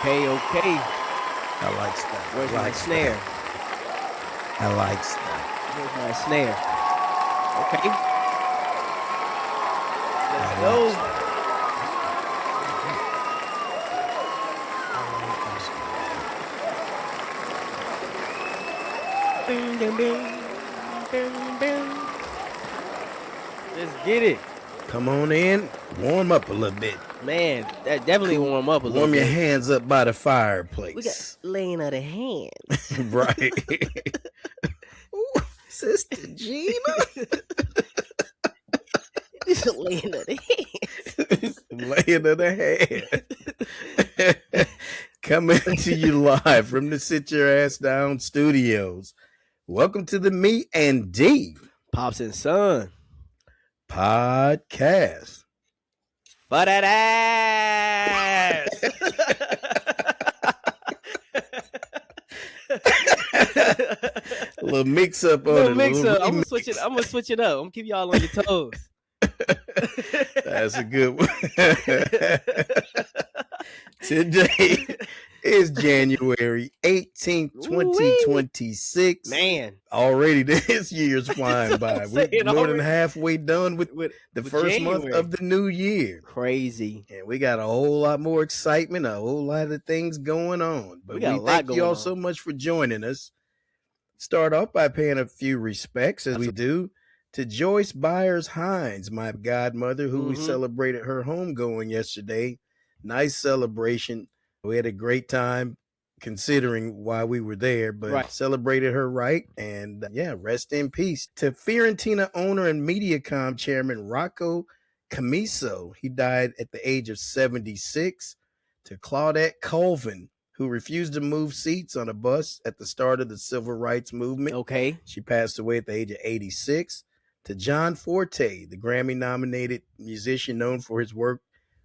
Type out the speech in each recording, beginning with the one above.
Okay. I like stuff. Where's I my like snare? stuff. I like stuff. Where's my snare? Okay. Let's I go. like stuff. Bing, bing, bing, bing, bing. Let's get it. Come on in. Warm up a little bit. Man, that definitely warm up a little Warm bit. your hands up by the We got fireplace. laying of the hands. Right. Ooh, Sister Gina. Laying of the hands. Laying of the hand. Coming to you live from the Sit Your Ass Down studios. Welcome to the Me and D Pops and Son. podcast. For that ass. A little mix up on Little it. mix up. I'm remix. gonna switch it up. I'm gonna keep y'all on your toes. That's a good one. Today is January 18th, 2026. Man, Already this year's flying by. We're saying more than already. halfway done with the with first month January. of the new year. Crazy. And we got a whole lot more excitement, a whole lot of things going on. But We got a lot thank you going all on. so much for joining us. Start off by paying a few respects, as we do, to Joyce Byers Hines, my godmother, who we Mhm. celebrated her homegoing yesterday. Nice celebration. We had a great time considering why we were there, but Right. celebrated her right. And rest in peace. To Fiorentina owner and Mediacom chairman Rocco Camiso, he died at the age of 76. To Claudette Colvin, who refused to move seats on a bus at the start of the civil rights movement. Okay. She passed away at the age of 86. To John Forte, the Grammy-nominated musician known for his work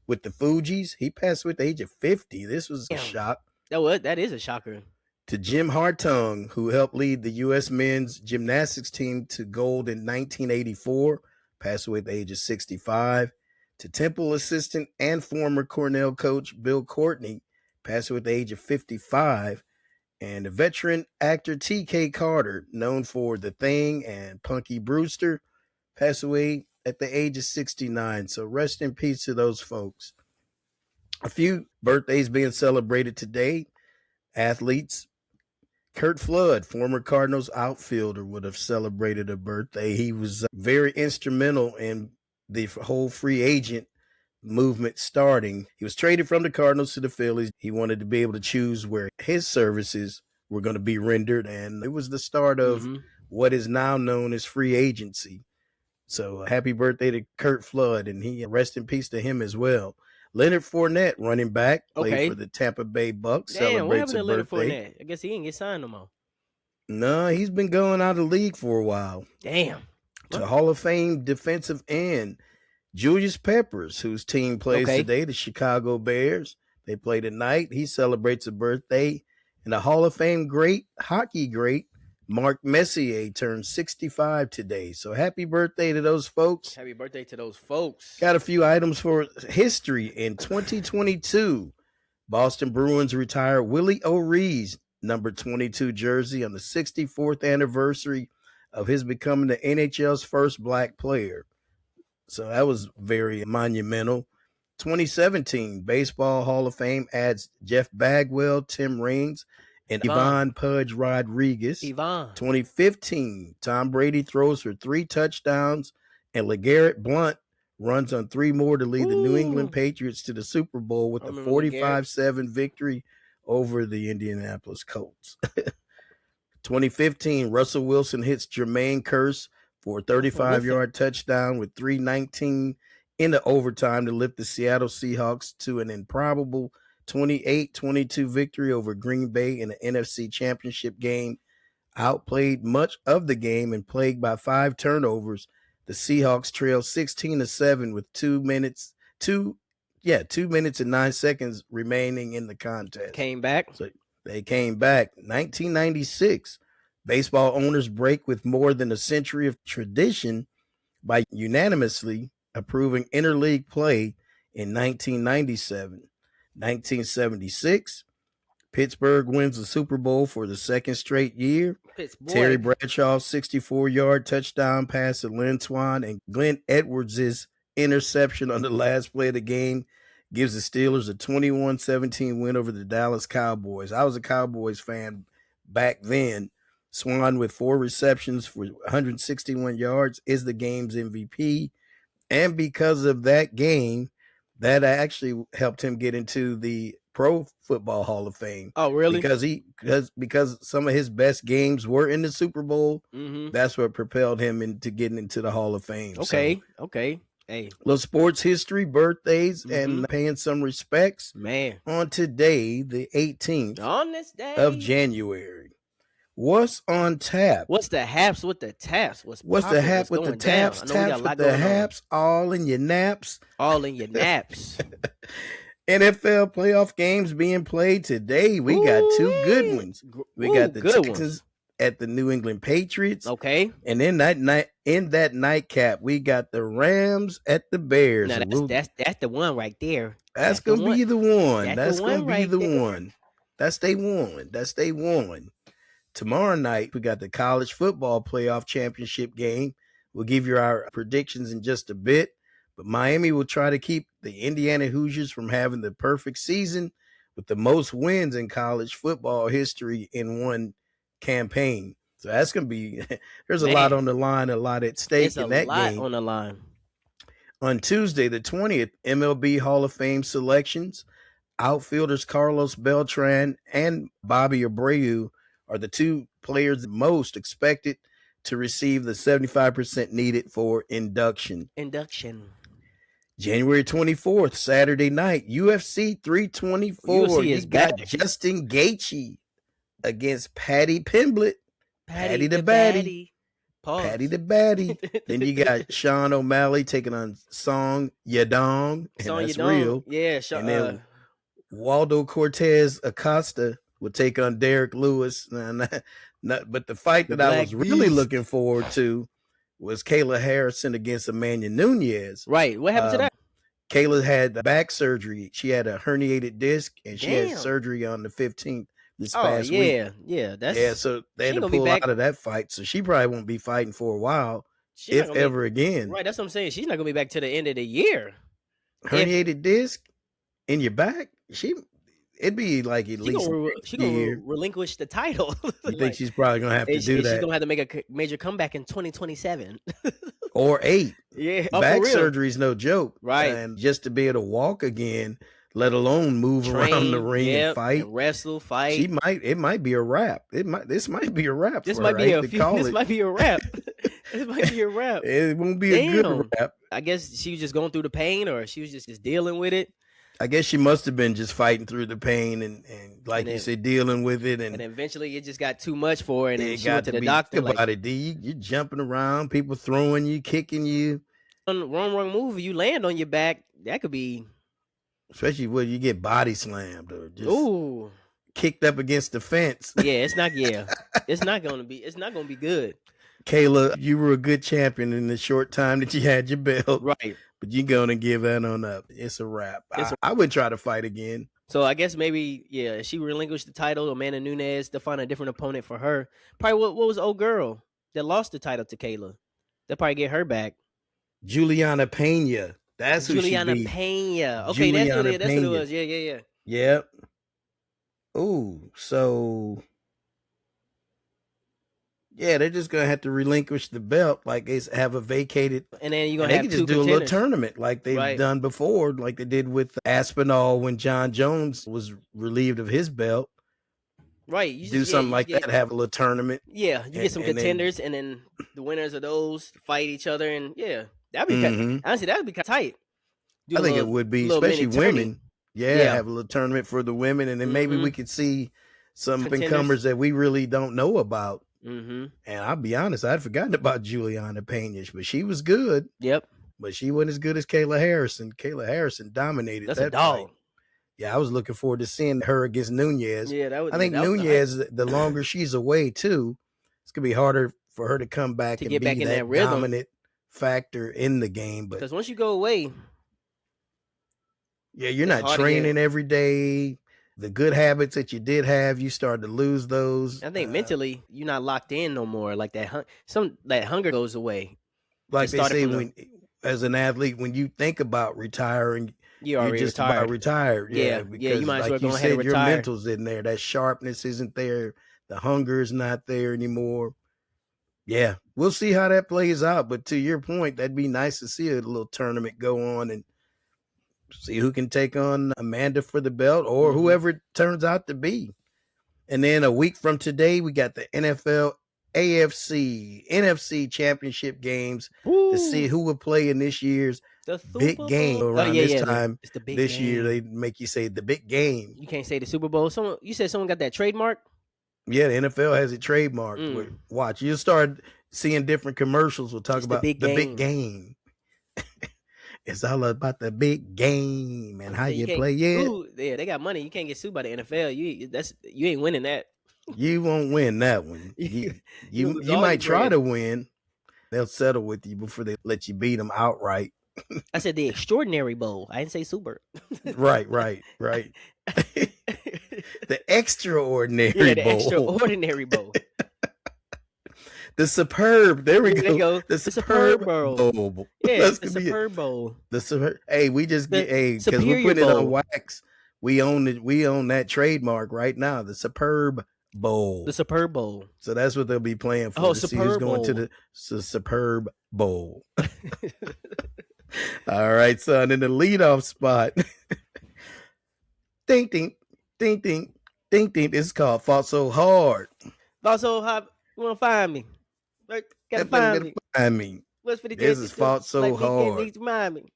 with the Fugees, he passed away at the age of 50. This was a Damn. shock. That is a shocker. To Jim Hartung, who helped lead the U.S. men's gymnastics team to gold in 1984, passed away at the age of 65. To Temple assistant and former Cornell coach Bill Courtney, passed away at the age of 55. And the veteran actor T.K. Carter, known for The Thing and Punky Brewster, passed away at the age of 69. So rest in peace to those folks. A few birthdays being celebrated today. Athletes. Kurt Flood, former Cardinals outfielder, would have celebrated a birthday. He was very instrumental in the whole free agent movement starting. He was traded from the Cardinals to the Phillies. He wanted to be able to choose where his services were going to be rendered, and it was the start of what is now known as free agency. So happy birthday to Kurt Flood, and he rest in peace to him as well. Leonard Fournette, running back, played for the Tampa Bay Bucks. Damn, what celebrates happened a to Leonard birthday. Fournette? I guess he didn't get signed no more. No, he's been going out of the league for a while. Damn. To Hall of Fame defensive end Julius Peppers, whose team plays today, the Chicago Bears. They play tonight. He celebrates a birthday. And the Hall of Fame hockey great, Mark Messier, turned 65 today. So happy birthday to those folks. Happy birthday to those folks. Got a few items for history. In 2022, Boston Bruins retired Willie O'Ree's number 22 jersey on the 64th anniversary of his becoming the NHL's first black player. So that was very monumental. 2017, Baseball Hall of Fame adds Jeff Bagwell, Tim Raines, and Yvonne Pudge Rodriguez. 2015, Tom Brady throws for 3 touchdowns, and LeGarrette Blount runs on 3 more to lead the New England Patriots to the Super Bowl with a 45-7 victory over the Indianapolis Colts. 2015, Russell Wilson hits Jermaine Kearse for a 35-yard touchdown with 3:19 in the overtime to lift the Seattle Seahawks to an improbable 28-22 victory over Green Bay in the NFC Championship game. Outplayed much of the game and plagued by 5 turnovers, the Seahawks trailed 16-7 with 2 minutes and 9 seconds remaining in the contest. Came back. So they came back. 1996, baseball owners break with more than a century of tradition by unanimously approving interleague play in 1997. 1976, Pittsburgh wins the Super Bowl for the second straight year. Terry Pittsburgh. Bradshaw's 64-yard touchdown pass to Lynn Swann and Glenn Edwards' interception on the last play of the game gives the Steelers a 21-17 win over the Dallas Cowboys. I was a Cowboys fan back then. Swann, with 4 receptions for 161 yards, is the game's MVP. And because of that game, that actually helped him get into the Pro Football Hall of Fame. Oh, really? Because some of his best games were in the Super Bowl. Mm-hmm. That's what propelled him into getting into the Hall of Fame. Okay. So, Okay. Hey. little sports history, birthdays, and paying some respects. Man. On today, the 18th On this day of January. What's on tap? What's the haps with the taps? What's the hap with the taps? Taps with the haps, all in your naps. All in your naps. NFL playoff games being played today. We got 2 good ones. We got the Texans at the New England Patriots. Okay. And in that nightcap, we got the Rams at the Bears. Now that's the one right there. That's gonna be the one. That's gonna be right the there. one. That's day one. That's day one. Tomorrow night, we got the college football playoff championship game. We'll give you our predictions in just a bit. But Miami will try to keep the Indiana Hoosiers from having the perfect season with the most wins in college football history in one campaign. So that's going to be – there's a lot on the line, a lot at stake in that game. There's a lot on the line. On Tuesday, the 20th, MLB Hall of Fame selections. Outfielders Carlos Beltran and Bobby Abreu are the 2 players most expected to receive the 75% needed for induction. January 24th, Saturday night, UFC 324. UFC is got back. Justin Gaethje against Paddy Pimblett. Paddy the Baddie. Paddy the Baddie. Then you got Sean O'Malley taking on Song Yadong. And Song that's Yadong. real. Yeah, and then Waldo Cortez Acosta will take on Derek Lewis. But the fight that I was really looking forward to was Kayla Harrison against Amanda Nunez. Right. What happened to that? Kayla had back surgery. She had a herniated disc, and she had surgery on the 15th this past week. Yeah. So they had to pull out of that fight. So she probably won't be fighting for a while, if ever again. Right. That's what I'm saying. She's not going to be back to the end of the year. Herniated disc in your back? It'd be like at least she's gonna relinquish the title. You think she's probably gonna have to do that? She's gonna have to make a major comeback in 2027 or 8. Yeah, back surgery's no joke, right? And just to be able to walk again, let alone move around the ring and fight, and wrestle, fight. It might be a wrap. This might be a wrap. This might be a wrap. This might be a wrap. It won't be a good wrap. I guess she was just going through the pain, or she was just dealing with it. I guess she must have been just fighting through the pain and like you said, dealing with it. And eventually it just got too much for her, and then she went to the doctor. Think about it, D. You're jumping around, people throwing you, kicking you. Wrong move, you land on your back. That could be, especially when you get body slammed or just kicked up against the fence. Yeah, it's not gonna be good. Kayla, you were a good champion in the short time that you had your belt. Right. But you're going to give that on up. It's a wrap. I would try to fight again. So I guess maybe, she relinquished the title. Amanda Nunez to find a different opponent for her. Probably what was the old girl that lost the title to Kayla? They'll probably get her back. Juliana Pena. That's who Juliana she beat. Pena. Okay, that's what it was. Yeah. Yep. Ooh, so... yeah, they're just gonna have to relinquish the belt, like they have a vacated, and then you're gonna have they can just do a little tournament like they've done before, like they did with Aspinall when John Jones was relieved of his belt. Right, you do something like that, have a little tournament. Yeah, you get some contenders, and then the winners of those fight each other, and that'd be honestly that'd be kind of tight. I think it would be, especially women. Yeah, have a little tournament for the women, and then maybe we could see some incomers that we really don't know about. And I'll be honest, I'd forgotten about Juliana Pena, but she was good. Yep. But she wasn't as good as Kayla Harrison. Kayla Harrison dominated that a dog. fight. Yeah, I was looking forward to seeing her against Nunez. Yeah, I think Nunez, the longer she's away too, it's gonna be harder for her to come back and get be back in that rhythm. Dominant factor in the game. But because once you go away, Yeah, you're It's not hard to get. training every day. The good habits that you did have, you start to lose those. I think mentally you're not locked in no more. Like that hunger goes away. Like Just they started say, from the when as an athlete, when you think about retiring, you you're already just about retired. retired. Yeah, Yeah. You because might as well like you go ahead and said, your retire. mental's in there. That sharpness isn't there. The hunger is not there anymore. Yeah, we'll see how that plays out. But to your point, that'd be nice to see a little tournament go on and see who can take on Amanda for the belt or Mm-hmm. whoever it turns out to be. And then a week from today, we got the NFL, AFC, NFC championship games to see who will play in this year's The big Super game. Bowl. Oh Around yeah, this yeah. time It's the big this year, game. they make you say the big game. You can't say the Super Bowl. You said someone got that trademark. Yeah, the NFL has it trademarked. Watch, you'll start seeing different commercials. We'll talk It's the about big the big game. game. It's all about the big game and how you play it. Ooh, yeah, they got money. You can't get sued by the NFL. You ain't winning that. You won't win that one. You lose You all your might try bread. to win. They'll settle with you before they let you beat them outright. I said the extraordinary bowl. I didn't say super. Right. The extraordinary Yeah, the bowl. extraordinary bowl. The superb. There we go. The superb bowl. Yeah, That's the gonna be superb bowl. The superb. Hey, we just The get because we're superior putting it on bowl. wax. We own it. We own that trademark right now. The superb bowl. The superb bowl. So that's what they'll be playing for. Oh, to see who's superb going to bowl. the superb bowl. All right, son. In the leadoff spot. Ding ding, ding ding, ding ding. This is called Fought So Hard. Fought so hard. You wanna find me? Like, gotta find me. What's for the This is Fought So Hard. Remind me.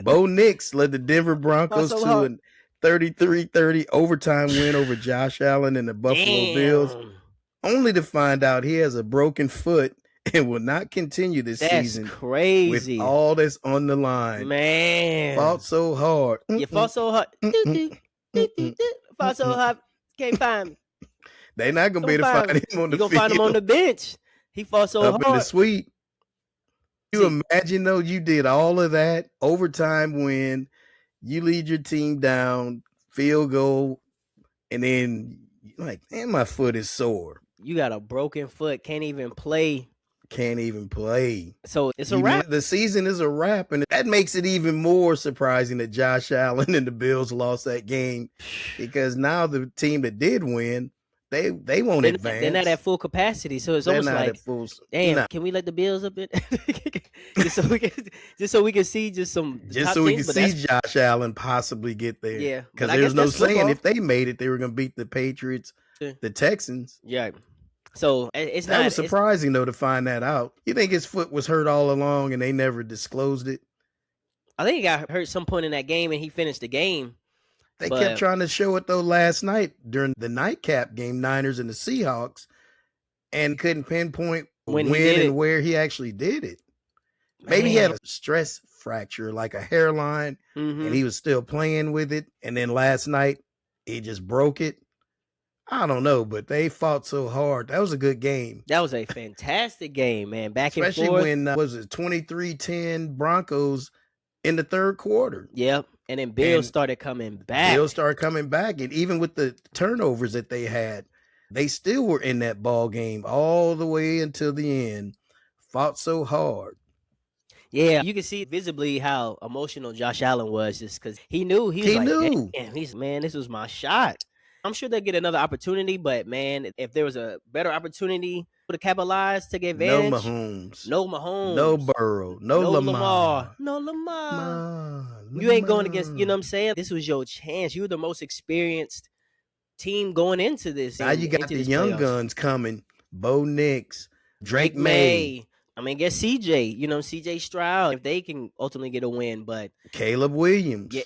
Bo Nix led the Denver Broncos so to hard. a 33-30 overtime win over Josh Allen and the Buffalo Bills, only to find out he has a broken foot and will not continue this season. That's crazy. With all that's on the line. Man. Fought so hard. You fought so hard. Fought so hard. Can't find me. They're not going to be able to find him on the field. You're going to find him on the bench. He fought so hard. Up in the suite. You imagine, though, you did all of that, overtime win, you lead your team down, field goal, and then you're like, man, my foot is sore. You got a broken foot, can't even play. So it's a wrap. The season is a wrap, and that makes it even more surprising that Josh Allen and the Bills lost that game, because now the team that did win, they won't advance. They're not at full capacity, so it's almost like, damn, can we let the Bills up in just so we can see some Josh Allen possibly get there. Yeah, because there's no saying if they made it, they were going to beat the Patriots, the Texans. Yeah. So it's that was surprising though to find that out. You think his foot was hurt all along and they never disclosed it? I think he got hurt some point in that game and he finished the game. They kept trying to show it though last night during the nightcap game, Niners and the Seahawks, and couldn't pinpoint when and where he actually did it. Maybe he had a stress fracture, like a hairline, and he was still playing with it. And then last night he just broke it. I don't know, but they fought so hard. That was a good game. That was a fantastic game, man. Especially when, was it 23-10 Broncos in the third quarter. Yep. And then Bills started coming back. And even with the turnovers that they had, they still were in that ball game all the way until the end. Fought so hard. Yeah, you can see visibly how emotional Josh Allen was, just because he knew. Man, this was my shot. I'm sure they'll get another opportunity, but man, if there was a better opportunity to capitalize, take advantage. No Mahomes. No Burrow. No Lamar. You ain't going against, you know what I'm saying? This was your chance. You were the most experienced team going into this. Now you got the young guns coming. Bo Nix, Drake May. I mean, guess CJ, CJ Stroud, if they can ultimately get a win, but Caleb Williams. Yeah,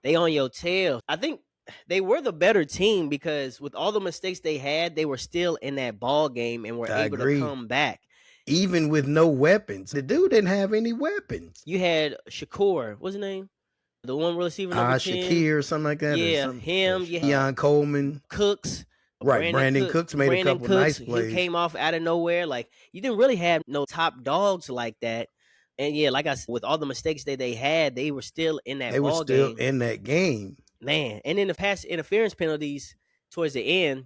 they on your tail. I think they were the better team because with all the mistakes they had, they were still in that ball game and were able to come back. Even with no weapons. The dude didn't have any weapons. You had Shakur, what's his name? The one receiver number 10. Shakir or something like that. Yeah, him. You had Deion Coleman. Cooks. Right, Brandon Cooks made a couple nice plays. He came off out of nowhere. Like, you didn't really have no top dogs like that. And yeah, like I said, with all the mistakes that they had, they were still in that They were ball still game. in that game. Man, and then the pass interference penalties towards the end,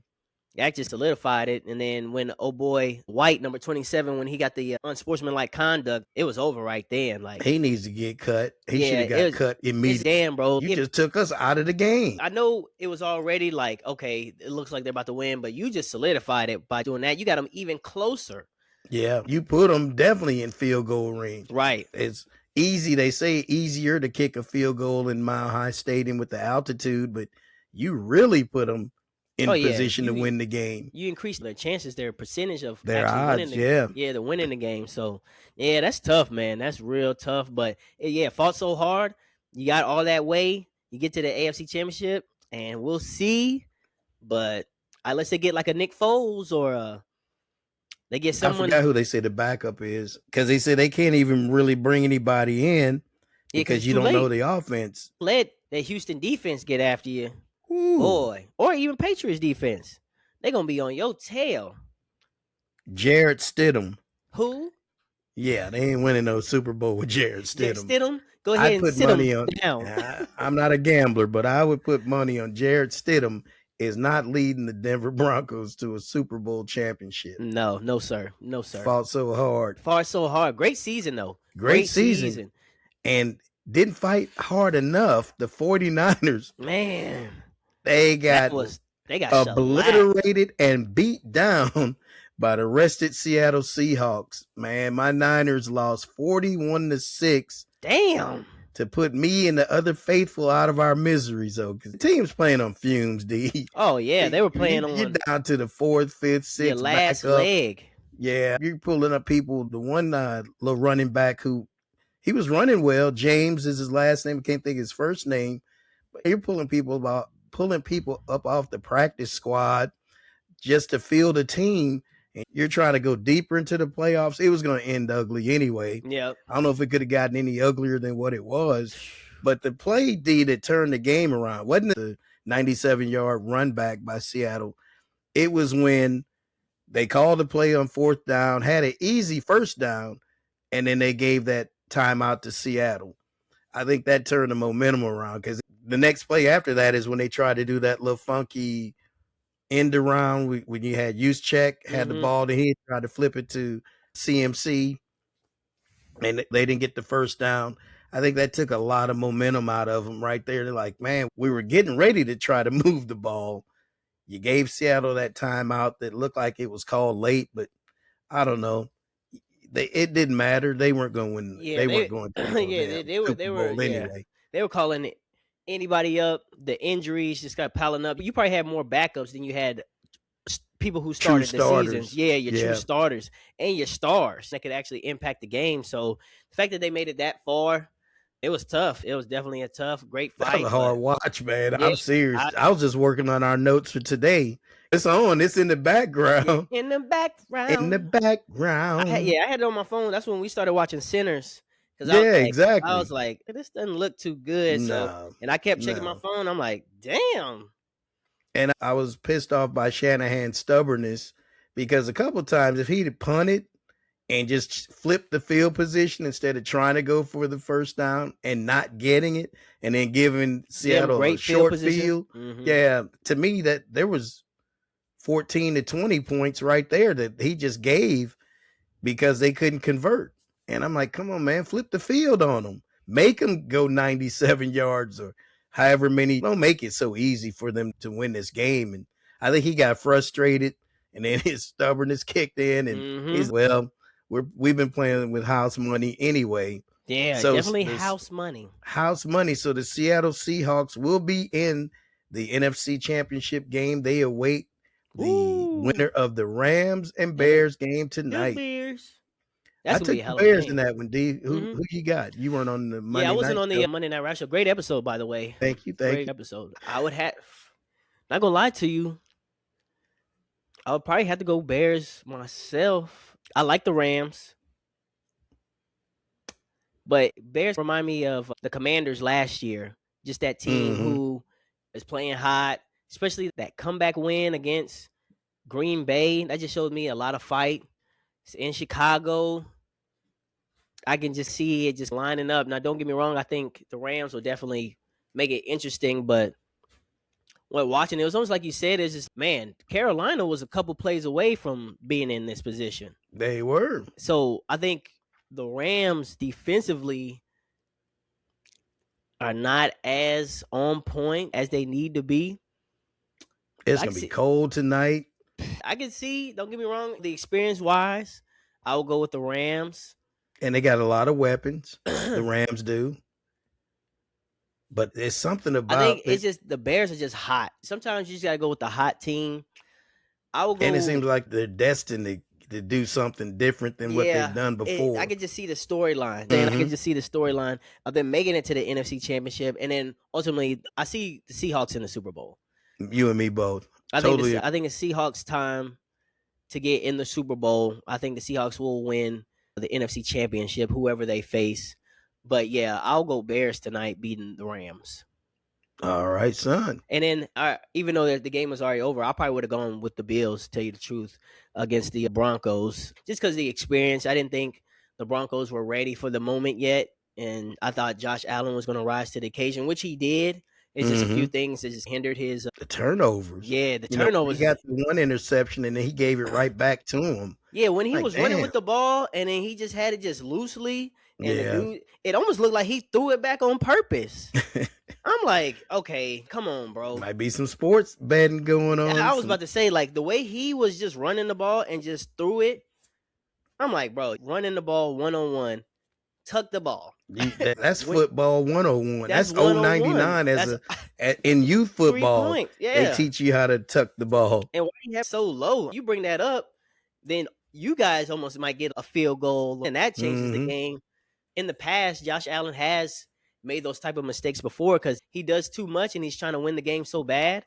that just solidified it. And then when oh boy White, number 27, when he got the unsportsmanlike conduct, it was over right then. Like, he needs to get cut. He should yeah, have got cut immediately. Damn, bro, you just took us out of the game. I know it was already like, okay, it looks like they're about to win, but you just solidified it by doing that. You got them even closer. Yeah, you put them definitely in field goal range. Right. It's easy. They say easier to kick a field goal in Mile High Stadium with the altitude, but you really put them in position to win the game. You increase their chances, their percentage of their odds. They're winning the game. So yeah, that's tough, man. That's real tough. But yeah, fought so hard. You got all that way. You get to the AFC Championship, and we'll see. But unless they get like a Nick Foles or they get someone. I forgot who they say the backup is, because they say they can't even really bring anybody in because you don't know the offense. Let the Houston defense get after you. Ooh. Boy, or even Patriots defense. They're going to be on your tail. Jarrett Stidham. Who? Yeah, they ain't winning no Super Bowl with Jarrett Stidham. Stidham? Go ahead and sit him down. I'm not a gambler, but I would put money on Jarrett Stidham is not leading the Denver Broncos to a Super Bowl championship. No, sir. No, sir. Fought so hard. Great season, though. Great season. And didn't fight hard enough. The 49ers. Man. They got obliterated and beat down by the rested Seattle Seahawks. Man, my Niners lost 41-6. Damn. To put me and the other faithful out of our misery, though, because the team's playing on fumes, D. Oh, yeah, they were playing on. You're down to the 4th, 5th, 6th, your last leg. Yeah, you're pulling up people. The one little running back who, he was running well. James is his last name. I can't think of his first name. But you're pulling people up off the practice squad just to field a team. And you're trying to go deeper into the playoffs. It was going to end ugly anyway. Yeah. I don't know if it could have gotten any uglier than what it was. But the play, D, that turned the game around wasn't the 97-yard run back by Seattle. It was when they called the play on 4th down, had an easy 1st down, and then they gave that timeout to Seattle. I think that turned the momentum around, because the next play after that is when they tried to do that little funky end around when you had Juszczyk had the ball, then he tried to flip it to CMC, and they didn't get the 1st down. I think that took a lot of momentum out of them right there. They're like, man, we were getting ready to try to move the ball. You gave Seattle that timeout that looked like it was called late, but I don't know. It didn't matter. They weren't going to win. Yeah, they weren't going to. Yeah, they were anyway. They were calling anybody up. The injuries just got piling up. You probably had more backups than you had people who started the seasons. Yeah, your true starters and your stars that could actually impact the game. So the fact that they made it that far, it was tough. It was definitely a tough, great fight. That was a hard watch, man. Yeah, I'm serious. I was just working on our notes for today. It's on. It's in the background. In the background. I had it on my phone. That's when we started watching Sinners. Exactly. I was like, this doesn't look too good. And I kept checking my phone. I'm like, damn. And I was pissed off by Shanahan's stubbornness, because a couple of times if he'd have punted and just flipped the field position instead of trying to go for the 1st down and not getting it, and then giving Seattle a short field. Yeah, to me, that there was 14 to 20 points right there that he just gave because they couldn't convert. And I'm like, come on, man, flip the field on them. Make them go 97 yards or however many. Don't make it so easy for them to win this game. And I think he got frustrated, and then his stubbornness kicked in. And he's, we've been playing with house money anyway. Yeah, so definitely house money. House money. So the Seattle Seahawks will be in the NFC Championship game. They await the winner of the Rams and Bears game tonight. Bears. I took the Bears in that one, D. Who you got? You weren't on the Monday night. Yeah, I wasn't on the Monday Night Raw show. Great episode, by the way. Thank you. Great episode. I would have, not gonna lie to you, I would probably have to go Bears myself. I like the Rams, but Bears remind me of the Commanders last year. Just that team who is playing hot, especially that comeback win against Green Bay. That just showed me a lot of fight. It's in Chicago. I can just see it just lining up. Now, don't get me wrong. I think the Rams will definitely make it interesting, but when watching it was almost like you said, it's just, man, Carolina was a couple plays away from being in this position. They were. So I think the Rams defensively are not as on point as they need to be. It's going to be cold tonight. I can see, don't get me wrong, the experience wise, I will go with the Rams. And they got a lot of weapons. The Rams do. But there's something about I think it's just the Bears are just hot. Sometimes you just got to go with the hot team. I will go. And it seems like they're destined to do something different than what they've done before. I can just see the storyline. Mm-hmm. I can just see the storyline of them making it to the NFC Championship. And then ultimately, I see the Seahawks in the Super Bowl. You and me both. I think it's Seahawks' time to get in the Super Bowl. I think the Seahawks will win the NFC Championship, whoever they face. But yeah, I'll go Bears tonight, beating the Rams. All right, son. And then, even though the game was already over, I probably would have gone with the Bills, to tell you the truth, against the Broncos. Just because of the experience, I didn't think the Broncos were ready for the moment yet. And I thought Josh Allen was going to rise to the occasion, which he did. It's just a few things that just hindered his the turnovers. Yeah, the turnovers. He got the one interception and then he gave it right back to him. Yeah, when he was running with the ball and then he just had it just loosely, and the dude, it almost looked like he threw it back on purpose. I'm like, okay, come on, bro. Might be some sports betting going on. I was about to say, like, the way he was just running the ball and just threw it, I'm like, bro, running the ball one-on-one. Tuck the ball. That's football 101. That's 099 in youth football. They teach you how to tuck the ball. And why you have so low? You bring that up, then you guys almost might get a field goal, and that changes the game. In the past, Josh Allen has made those type of mistakes before because he does too much and he's trying to win the game so bad.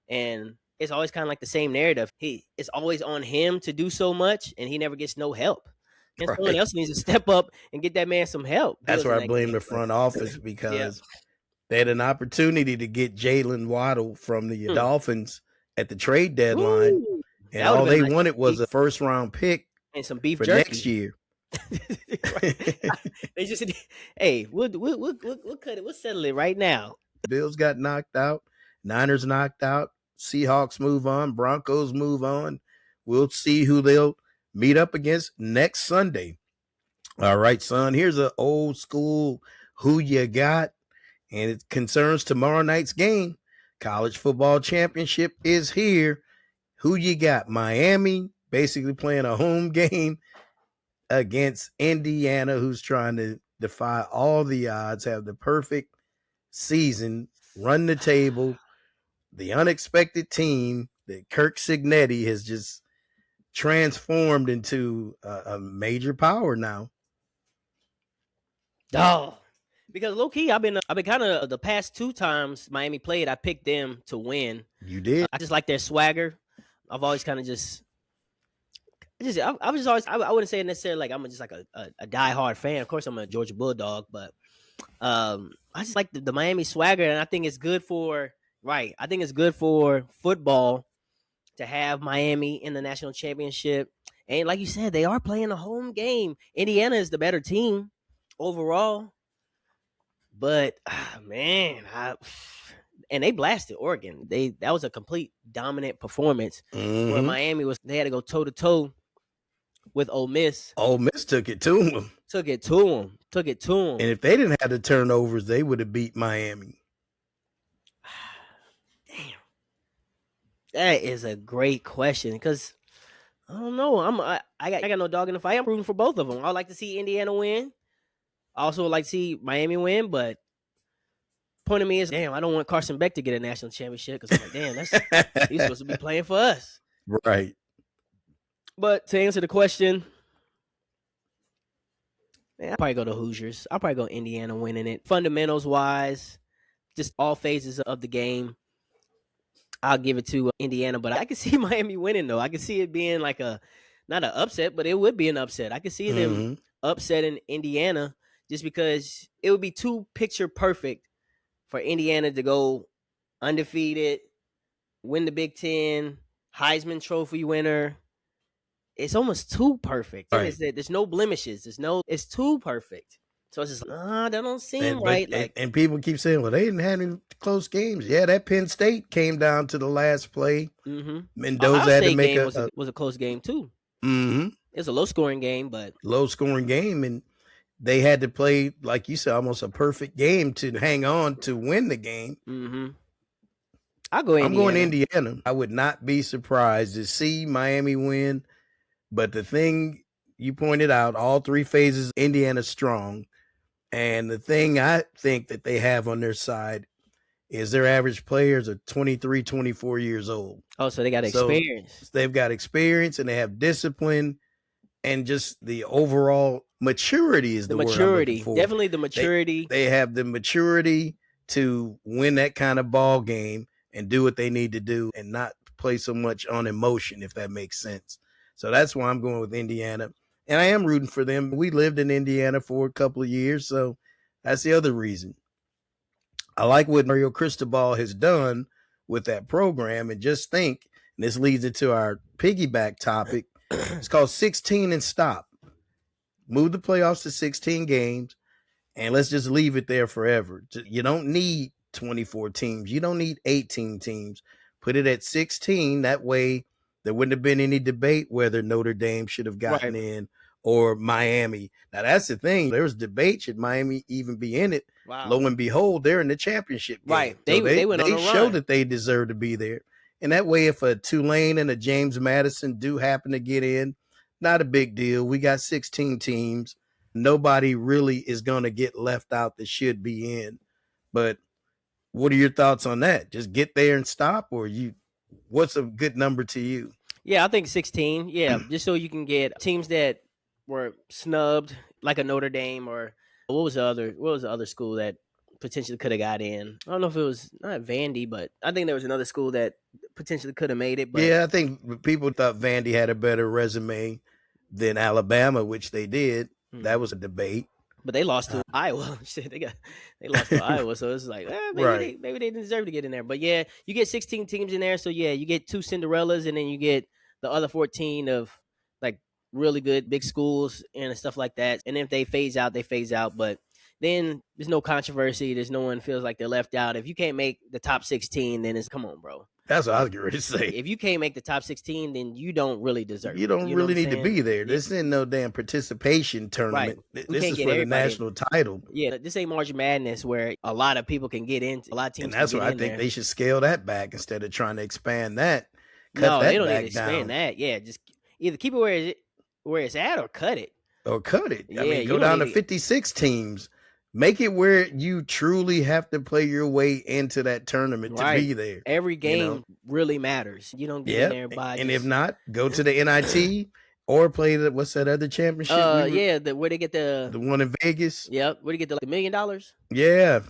And it's always kind of like the same narrative. It's always on him to do so much and he never gets no help. And someone else needs to step up and get that man some help. That's where I blame the front office because they had an opportunity to get Jalen Waddle from the Dolphins at the trade deadline. Ooh, and all they wanted was a first-round pick and some beef for jerky next year. They just said, hey, we'll cut it. We'll settle it right now. Bills got knocked out. Niners knocked out. Seahawks move on. Broncos move on. We'll see who they'll meet up against next Sunday. All right, son. Here's an old school who you got, and it concerns tomorrow night's game. College football championship is here. Who you got? Miami basically playing a home game against Indiana, who's trying to defy all the odds, have the perfect season, run the table, the unexpected team that Kirk Cignetti has just transformed into a major power now. Oh, because low key, I've been kind of the past two times Miami played, I picked them to win. You did. I just like their swagger. I've always kind of I was just always, I wouldn't say necessarily like I'm just like a diehard fan. Of course, I'm a Georgia Bulldog, but I just like the Miami swagger, and I think it's good for football to have Miami in the national championship. And like you said, they are playing a home game. Indiana is the better team overall, but man, and they blasted Oregon. That was a complete dominant performance. Where Miami they had to go toe to toe with Ole Miss. Ole Miss took it to them. Took it to them. And if they didn't have the turnovers, they would have beat Miami. Damn. That is a great question because I don't know. I got no dog in the fight. I'm rooting for both of them. I'd like to see Indiana win. I also would like to see Miami win, but point of me is, damn, I don't want Carson Beck to get a national championship because I'm like, damn, he's supposed to be playing for us. Right. But to answer the question, man, I'll probably go to Hoosiers. I'll probably go Indiana winning it. Fundamentals wise, just all phases of the game, I'll give it to Indiana. But I can see Miami winning, though. I can see it being like not an upset, but it would be an upset. I can see them upsetting Indiana just because it would be too picture perfect for Indiana to go undefeated, win the Big Ten, Heisman Trophy winner, it's almost too perfect. Right. There's no blemishes. It's too perfect. So it's just that don't seem right. And people keep saying, well, they didn't have any close games. Yeah, that Penn State came down to the last play. Mendoza Ohio had to State make game was a close game too. It's a low scoring game, but low scoring game, and they had to play, like you said, almost a perfect game to hang on to win the game. I'll go Indiana. I'm going Indiana. I would not be surprised to see Miami win, but the thing you pointed out, all three phases, Indiana's strong. And the thing I think that they have on their side is their average players are 23, 24 years old. Oh, so they got experience. They've got experience and they have discipline, and just the overall maturity is the word I'm looking for. Definitely the maturity. They have the maturity to win that kind of ball game and do what they need to do and not play so much on emotion, if that makes sense. So that's why I'm going with Indiana. And I am rooting for them. We lived in Indiana for a couple of years, so that's the other reason. I like what Mario Cristobal has done with that program. And just think, and this leads into our piggyback topic, it's called 16 and stop. Move the playoffs to 16 games, and let's just leave it there forever. You don't need 24 teams. You don't need 18 teams. Put it at 16. That way, there wouldn't have been any debate whether Notre Dame should have gotten in or Miami. Now, that's the thing. There was debate. Should Miami even be in it? Wow. Lo and behold, they're in the championship game. Right. So they went on a run. They showed that they deserve to be there. And that way, if a Tulane and a James Madison do happen to get in, not a big deal. We got 16 teams. Nobody really is going to get left out that should be in. But what are your thoughts on that? Just get there and stop, or what's a good number to you? Yeah, I think 16. Yeah, just so you can get teams that were snubbed, like a Notre Dame, or what was the other school that potentially could have got in? I don't know if it was not Vandy, but I think there was another school that potentially could have made it. But yeah, I think people thought Vandy had a better resume than Alabama, which they did. That was a debate. But they lost to Iowa. Shit, they lost to Iowa, so it's like maybe they didn't deserve to get in there. But yeah, you get 16 teams in there, so yeah, you get 2 Cinderellas, and then you get the other 14 of like really good big schools and stuff like that. And if they phase out, they phase out. But then there's no controversy. There's no one feels like they're left out. If you can't make the top 16, then it's come on, bro. That's what I was going to say. If you can't make the top 16, then you don't really deserve it. You don't really need to be there. This ain't no damn participation tournament. Right. This is for the national title. Yeah, this ain't March Madness where a lot of people can get into. A lot of teams. And that's why I think they should scale that back instead of trying to expand that. No, they don't need to expand that. Yeah, just either keep it where it's at or cut it. Or cut it. I mean, go down to 56 teams. Make it where you truly have to play your way into that tournament to be there. Every game really matters. You don't get in there by. And if not, go to the NIT or play what's that other championship? Where they get the one in Vegas. Yep, where they get the $1 million. Yeah.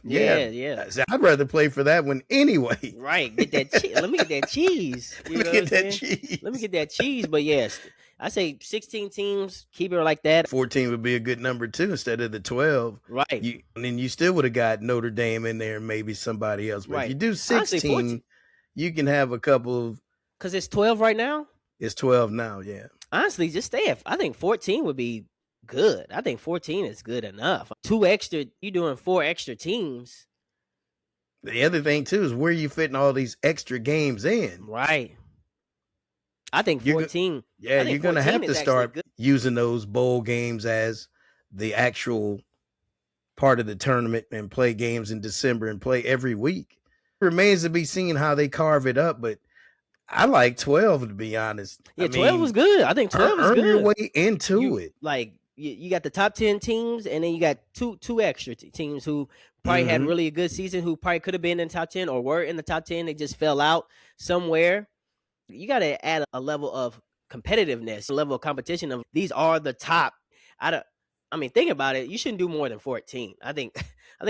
I'd rather play for that one anyway. Right, get that. Let me get that cheese. Let me get that cheese. But yes. I say 16 teams, keep it like that. 14 would be a good number too, instead of the 12. Right. And then you still would have got Notre Dame in there and maybe somebody else. But if you do 16, you can have a couple of. Because it's 12 right now? It's 12 now, yeah. Honestly, just stay at. I think 14 would be good. I think 14 is good enough. 2 extra, you're doing 4 extra teams. The other thing too is where you fitting all these extra games in. Right. I think 14. You're going to have to start using those bowl games as the actual part of the tournament and play games in December and play every week. It remains to be seen how they carve it up, but I like 12 to be honest. Yeah, 12 was good. I think 12 is good. Earn your way into it. Like you got the top 10 teams, and then you got two extra teams who probably had really a good season, who probably could have been in the top 10 or were in the top 10. They just fell out somewhere. You got to add a level of competitiveness, a level of competition of these are the top. I mean, think about it. You shouldn't do more than 14. I think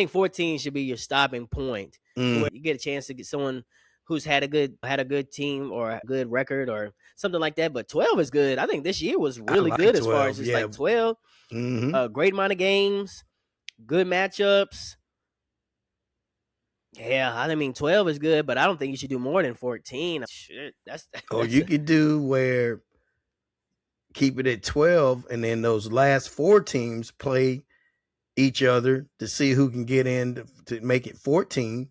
14 should be your stopping point. Where you get a chance to get someone who's had a good team or a good record or something like that. But 12 is good. I think this year was really good 12, as far as just like 12. Great amount of games, good matchups. Yeah, I mean 12 is good, but I don't think you should do more than 14. Shit, that's you could do where keep it at 12, and then those last 4 teams play each other to see who can get in to make it 14.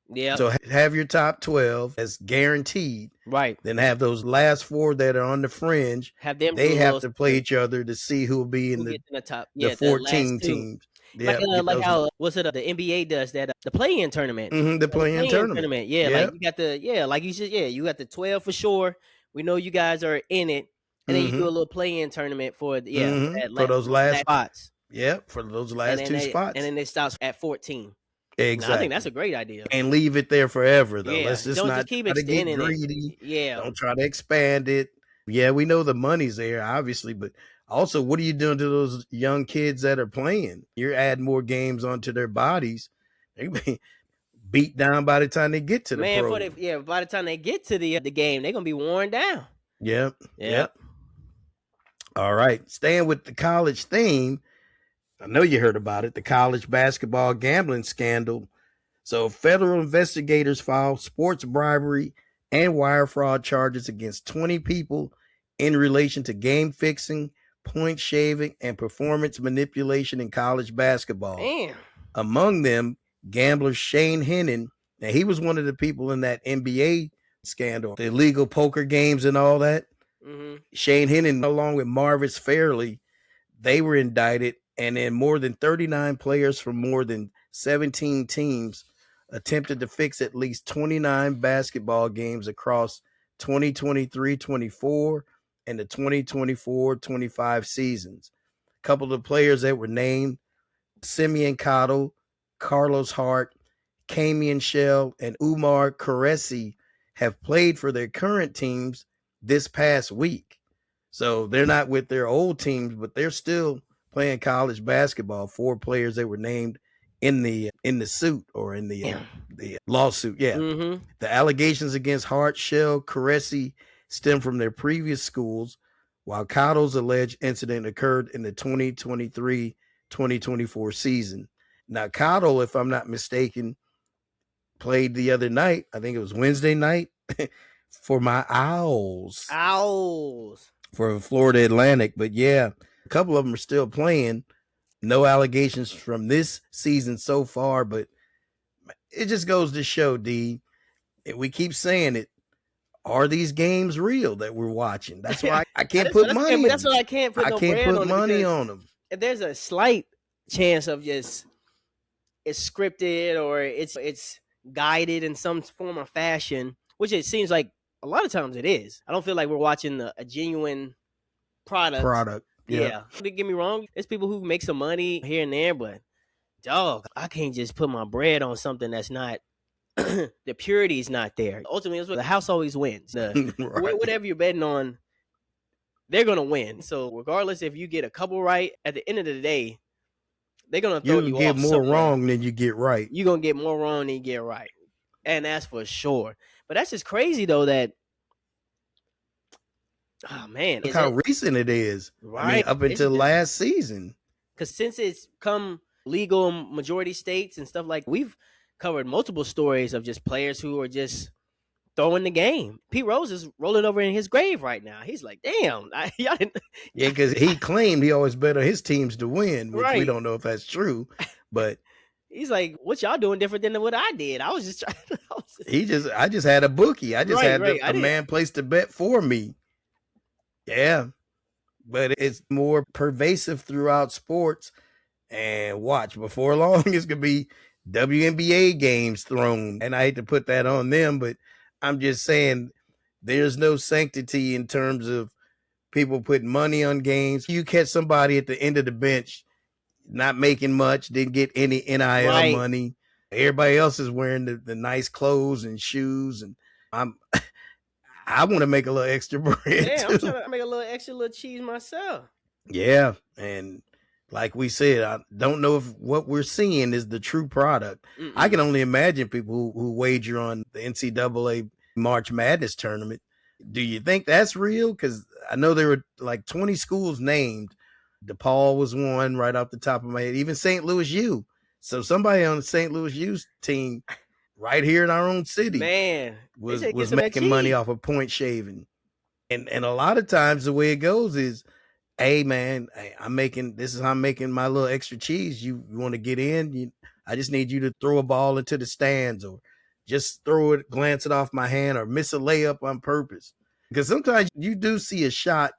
Yeah. So have your top 12 as guaranteed. Right. Then have those last 4 that are on the fringe. Have them. They have to play each other to see who will be in the top. the 14 teams. Yeah, like how what's it? The NBA does that. The play-in tournament. The play-in tournament. Yeah, like you got like you said. Yeah, you got the 12 for sure. We know you guys are in it, and then you do a little play-in tournament for for those last spots. Yep, for those last 2 spots, and then it stops at 14. Exactly. Now, I think that's a great idea. And leave it there forever, though. Yeah. Let's just Don't not just keep try to get it. greedy. Yeah. Don't try to expand it. Yeah, we know the money's there, obviously, but also, what are you doing to those young kids that are playing? You're adding more games onto their bodies. They be beat down by the time they get to the pro. By the time they get to the game, they're gonna be worn down. Yep. All right, staying with the college theme. I know you heard about it, the college basketball gambling scandal. So federal investigators filed sports bribery and wire fraud charges against 20 people in relation to game fixing, point shaving, and performance manipulation in college basketball. Damn. Among them, gambler Shane Hennon. Now, he was one of the people in that NBA scandal, the illegal poker games and all that. Mm-hmm. Shane Hennon, along with Marvis Fairley, they were indicted. And then more than 39 players from more than 17 teams attempted to fix at least 29 basketball games across 2023-24 and the 2024-25 seasons. A couple of players that were named, Simeon Cotto, Carlos Hart, Kamian Shell, and Umar Qureshi, have played for their current teams this past week. So they're not with their old teams, but they're still playing college basketball. 4 players that were named in the suit or in the lawsuit. Yeah. Mm-hmm. The allegations against Hart, Shell, Qureshi stem from their previous schools, while Cotto's alleged incident occurred in the 2023-2024 season. Now, Cotto, if I'm not mistaken, played the other night. I think it was Wednesday night for my Owls. For Florida Atlantic. But yeah, a couple of them are still playing. No allegations from this season so far, but it just goes to show, D, we keep saying it, are these games real that we're watching? That's why I can't put money on them. That's why I can't put money on them. There's a slight chance of just it's scripted or it's guided in some form or fashion, which it seems like a lot of times it is. I don't feel like we're watching a genuine product. Yeah. Don't get me wrong. There's people who make some money here and there, but dog, I can't just put my bread on something that's not the purity is not there. Ultimately, that's what the house always wins. Right. Whatever you're betting on, they're gonna win. So regardless if you get a couple right, at the end of the day, they're gonna throw you off. You get more wrong than you get right. You're gonna get more wrong than you get right. And that's for sure. But that's just crazy though that oh man. Look how recent it is. Right. I mean, up until last season. Because since it's come legal in majority states and stuff, like we've covered multiple stories of just players who are just throwing the game. Pete Rose is rolling over in his grave right now. He's like, damn. Y'all didn't... Yeah, because he claimed he always bet on his teams to win, which we don't know if that's true. But he's like, what y'all doing different than what I did? I was just trying to... I just had a bookie. I just had a man place to bet for me. Yeah, but it's more pervasive throughout sports. And watch, before long, it's going to be WNBA games thrown. And I hate to put that on them, but I'm just saying there's no sanctity in terms of people putting money on games. You catch somebody at the end of the bench not making much, didn't get any NIL money. Everybody else is wearing the nice clothes and shoes. And I want to make a little extra bread. Yeah, I'm trying to make a little cheese myself. Yeah, and like we said, I don't know if what we're seeing is the true product. Mm-mm. I can only imagine people who wager on the NCAA March Madness tournament. Do you think that's real? Because I know there were like 20 schools named. DePaul was one right off the top of my head. Even St. Louis U. So somebody on the St. Louis U's team right here in our own city, man, was making money off of point shaving. And a lot of times the way it goes is, hey man, this is how I'm making my little extra cheese. You want to get in? I just need you to throw a ball into the stands, or just throw it, glance it off my hand, or miss a layup on purpose. Because sometimes you do see a shot,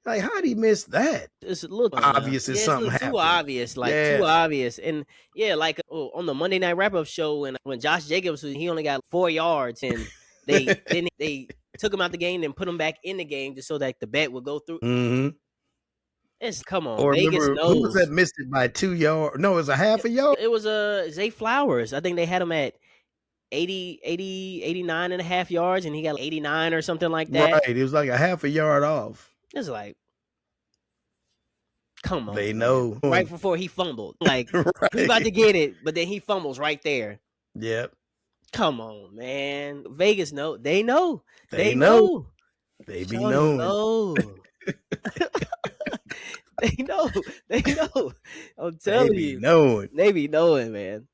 like, how did he miss that? It's a little Obvious as yeah, something it's too happened. obvious, like Yeah. too obvious. And yeah, like on the Monday Night Wrap Up show, when Josh Jacobs he only got 4 yards, and they took him out the game and put him back in the game just so that the bet would go through. Mm-hmm. It's come on, Or Vegas remember, who was knows. that missed it by 2 yards? No, it was a half a yard. It was Zay Flowers. I think they had him at 89 and a half yards, and he got 89 or something like that. Right, it was like a half a yard off. It's like, come on, They man. know. Right before he fumbled, like Right. he's about to get it, but then he fumbles right there. Yep. Come on, man. Vegas know. They know. They know. They be Show knowing. know. They know. They know. I'm telling you. Knowing. They be knowing, man.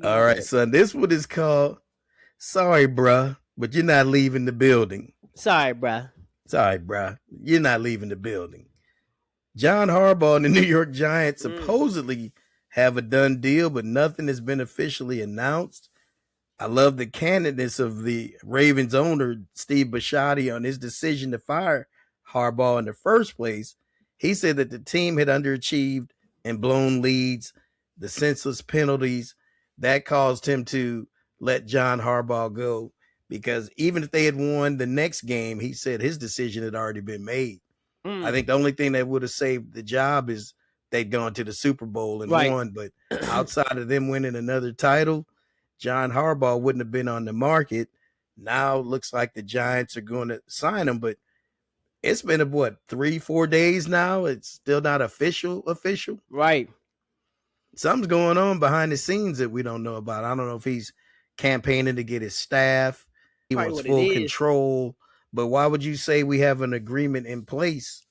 All right, son. This one is called "Sorry, Bruh, but you're not leaving the building." Sorry, bruh. Sorry, bruh. You're not leaving the building. John Harbaugh and the New York Giants supposedly have a done deal, but nothing has been officially announced. I love the candidness of the Ravens owner, Steve Bisciotti, on his decision to fire Harbaugh in the first place. He said that the team had underachieved and blown leads, the senseless penalties that caused him to let John Harbaugh go, because even if they had won the next game, he said his decision had already been made. I think the only thing that would have saved the job is they'd gone to the Super Bowl and won. But outside of them winning another title, John Harbaugh wouldn't have been on the market. Now it looks like the Giants are going to sign him, but it's been 3-4 days now. It's still not official. Right. Something's going on behind the scenes that we don't know about. I don't know if he's campaigning to get his staff. He wants full control. But why would you say we have an agreement in place,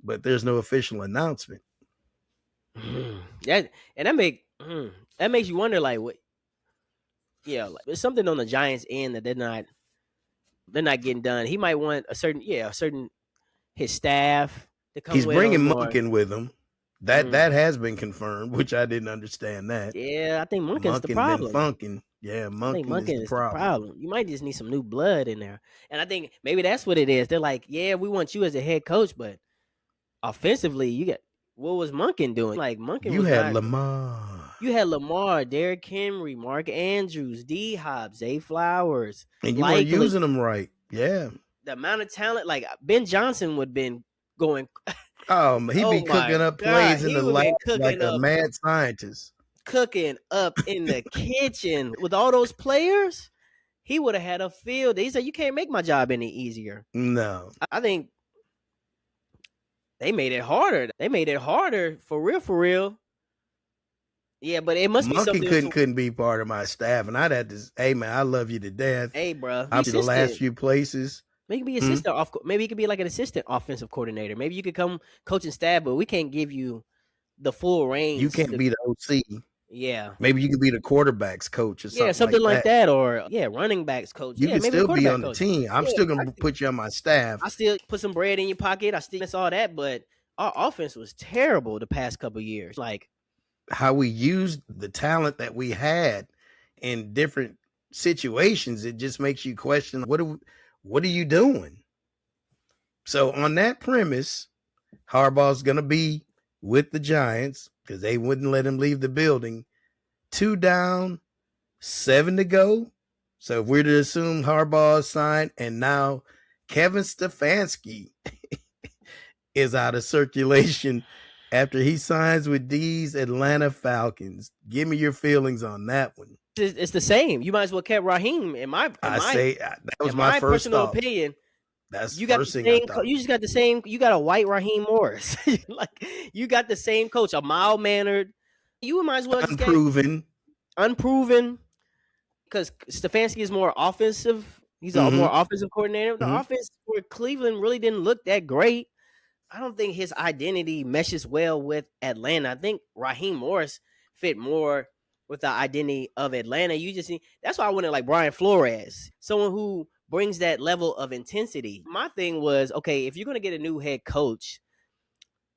but there's no official announcement? That makes you wonder, like, what? Yeah, like, there's something on the Giants' end that they're not getting done. He might want a certain his staff to come. He's bringing Monken with him. That has been confirmed, which I didn't understand that. Yeah, I think Monken's the problem. Monken is the problem. You might just need some new blood in there. And I think maybe that's what it is. They're like, yeah, we want you as a head coach, but offensively, what was Monken doing? Like, Monken Lamar. You had Lamar, Derrick Henry, Mark Andrews, D-Hop, Zay Flowers. And you weren't using them right. Yeah. The amount of talent, like Ben Johnson would have been going. He'd be cooking up plays in the lab like a mad scientist. Cooking up in the kitchen with all those players. He would have had a field. He said, you can't make my job any easier. No. I think they made it harder. They made it harder for real. Yeah, but it must be something. Monken couldn't be part of my staff, and I'd have to. Hey man, I love you to death. Hey, bro, I'll be the last few places. Maybe he could be assistant. Maybe he could be like an assistant offensive coordinator. Maybe you could come coaching staff, but we can't give you the full range. You can't be the OC. Yeah. Maybe you could be the quarterback's coach or something. Yeah, something like that, or running backs coach. You can still be on the team. I'm still gonna put you on my staff. I still put some bread in your pocket. I still miss all that, but our offense was terrible the past couple of years. Like, how we used the talent that we had in different situations, it just makes you question, what are you doing? So on that premise, Harbaugh's going to be with the Giants because they wouldn't let him leave the building. 2 down, 7 to go. So if we're to assume Harbaugh signed, and now Kevin Stefanski is out of circulation after he signs with these Atlanta Falcons. Give me your feelings on that one. It's the same. You might as well kept Raheem. That was my first personal thought. opinion. That's you the first thing I thought. You just got the same. You got a white Raheem Morris. Like, you got the same coach, a mild mannered. You might as well unproven. Because Stefanski is more offensive. He's a more offensive coordinator. The offense for Cleveland really didn't look that great. I don't think his identity meshes well with Atlanta. I think Raheem Morris fit more with the identity of Atlanta. That's why I wanted like Brian Flores, someone who brings that level of intensity. My thing was, okay, if you're going to get a new head coach,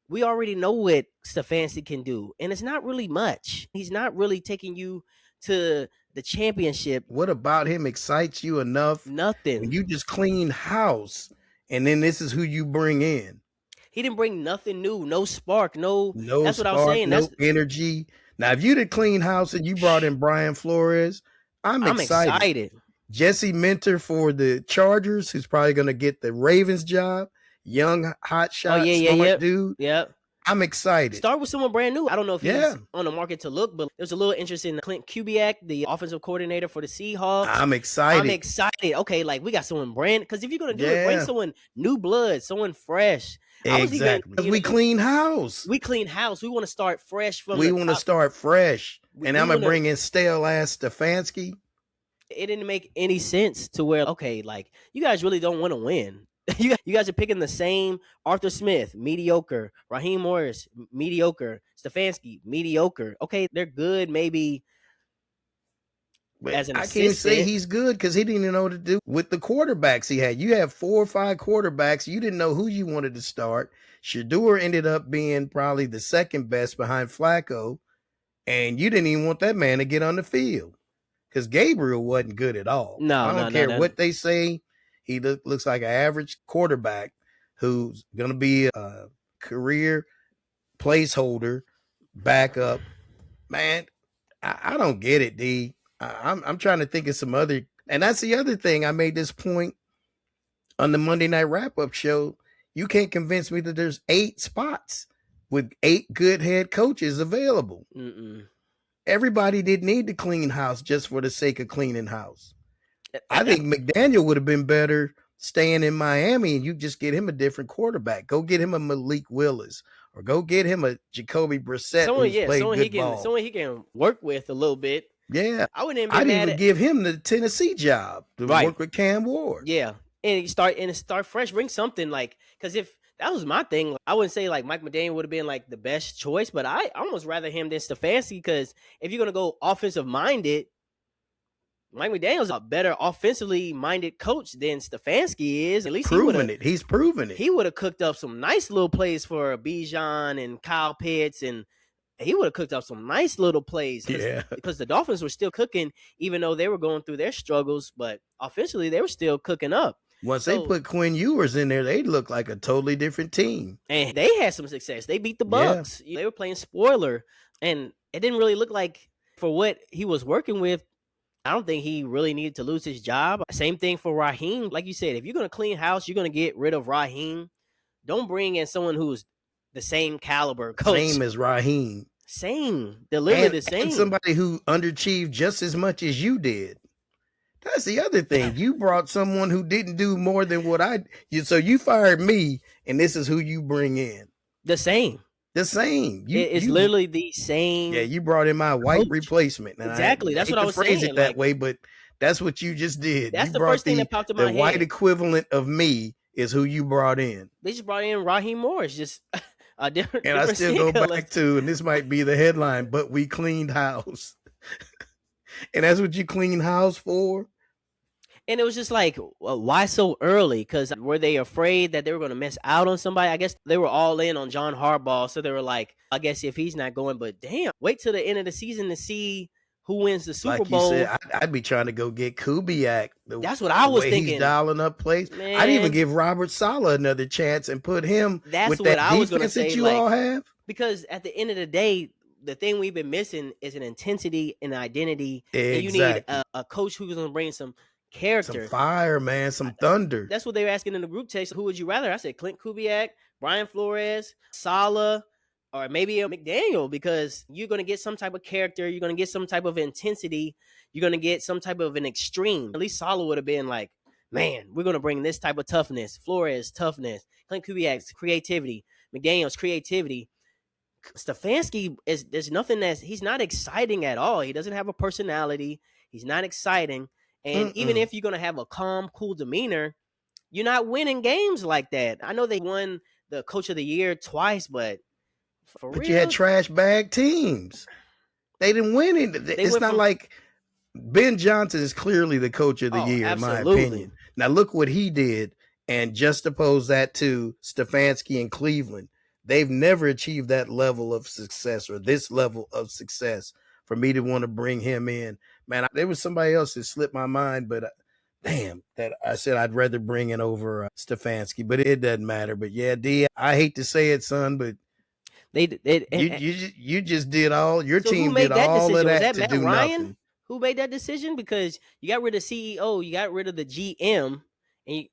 we already know what Stefanski can do, and it's not really much. He's not really taking you to the championship. What about him excites you enough? Nothing. When you just clean house, and then this is who you bring in. He didn't bring nothing new, no spark, no. That's spark, what I was saying. No energy. Now, if you did clean house and you brought in Brian Flores, I'm excited. Jesse Minter for the Chargers, who's probably going to get the Ravens job. Young, hot shot, smart dude. Yep. I'm excited. Start with someone brand new. I don't know if he's on the market to look, but there's a little interest in Clint Kubiak, the offensive coordinator for the Seahawks. I'm excited. Okay, like we got someone brand, because if you're going to do it, bring someone new blood, someone fresh. Exactly. Because we clean house. We clean house. We want to start fresh from We want to start fresh. And I'm going to bring in stale-ass Stefanski. It didn't make any sense to where, okay, like, you guys really don't want to win. You guys are picking the same Arthur Smith, mediocre. Raheem Morris, mediocre. Stefanski, mediocre. Okay, they're good, maybe. But as an assistant. I can't say he's good because he didn't even know what to do with the quarterbacks he had. You have 4 or 5 quarterbacks. You didn't know who you wanted to start. Shedeur ended up being probably the second best behind Flacco, and you didn't even want that man to get on the field because Gabriel wasn't good at all. I don't care what they say. He looks like an average quarterback who's going to be a career placeholder, backup. Man, I don't get it, D. I'm trying to think of some other, and that's the other thing. I made this point on the Monday Night Wrap-Up show. You can't convince me that there's 8 spots with 8 good head coaches available. Everybody didn't need to clean house just for the sake of cleaning house. I think McDaniel would have been better staying in Miami, and you just get him a different quarterback. Go get him a Malik Willis, or go get him a Jacoby Brissett. Someone he can work with a little bit. Yeah, I'd even give him the Tennessee job to work with Cam Ward. Yeah, and start fresh. Bring something like, because if that was my thing, I wouldn't say like Mike McDaniel would have been like the best choice, but I almost rather him than Stefanski, because if you're gonna go offensive minded, Mike McDaniel's a better offensively minded coach than Stefanski is. At least he's proven it. He would have cooked up some nice little plays for Bijan and Kyle Pitts, and he would have cooked up some nice little plays. Because the Dolphins were still cooking, even though they were going through their struggles, but offensively they were still cooking up. Once they put Quinn Ewers in there, they looked like a totally different team. And they had some success. They beat the Bucs. Yeah. They were playing spoiler, and it didn't really look like, for what he was working with, I don't think he really needed to lose his job. Same thing for Raheem. Like you said, if you're going to clean house, you're going to get rid of Raheem. Don't bring in someone who's the same caliber coach. Same as Raheem. They're literally the same. And somebody who underachieved just as much as you did. That's the other thing. You brought someone who didn't do more than what so you fired me, and this is who you bring in. The same. It's literally the same. Yeah, you brought in my white replacement. And exactly. That's what I was saying. It that way, but that's what you just did. That's the first thing that popped in my head. The white equivalent of me is who you brought in. They just brought in Raheem Morris, just a different. And I still go back to, and this might be the headline, but we cleaned house. And that's what you clean house for? And it was just like, why so early? Because were they afraid that they were going to miss out on somebody? I guess they were all in on John Harbaugh. So they were like, I guess if he's not going, but damn, wait till the end of the season to see who wins the Super Bowl. You said, I'd be trying to go get Kubiak. That's what I was thinking. He's dialing up plays. Man. I'd even give Robert Saleh another chance and put him with what that I was going to say, that you all have. Because at the end of the day, the thing we've been missing is an intensity and identity. Exactly. And you need a coach who's going to bring some character, some fire, man, some thunder. That's what they were asking in the group text. Who would you rather? I said Clint Kubiak, Brian Flores, Saleh, or maybe a McDaniel, because you're going to get some type of character. You're going to get some type of intensity. You're going to get some type of an extreme. At least Saleh would have been like, man, we're going to bring this type of toughness. Flores, toughness. Clint Kubiak's creativity. McDaniel's creativity. Stefanski there's nothing he's not exciting at all. He doesn't have a personality. He's not exciting. And even if you're going to have a calm, cool demeanor, you're not winning games like that. I know they won the Coach of the Year twice, but you had trash bag teams. They didn't win it. It's not like Ben Johnson is clearly the Coach of the Year, absolutely. In my opinion. Now look what he did, and just oppose that to Stefanski in Cleveland. They've never achieved that level of success or this level of success for me to want to bring him in. Man, there was somebody else that slipped my mind, but damn, that I said I'd rather bring it over Stefanski, but it doesn't matter. But yeah, D, I hate to say it, son, but you just did all your team did all of that to do nothing. Who made that decision? Because you got rid of CEO, you got rid of the GM, and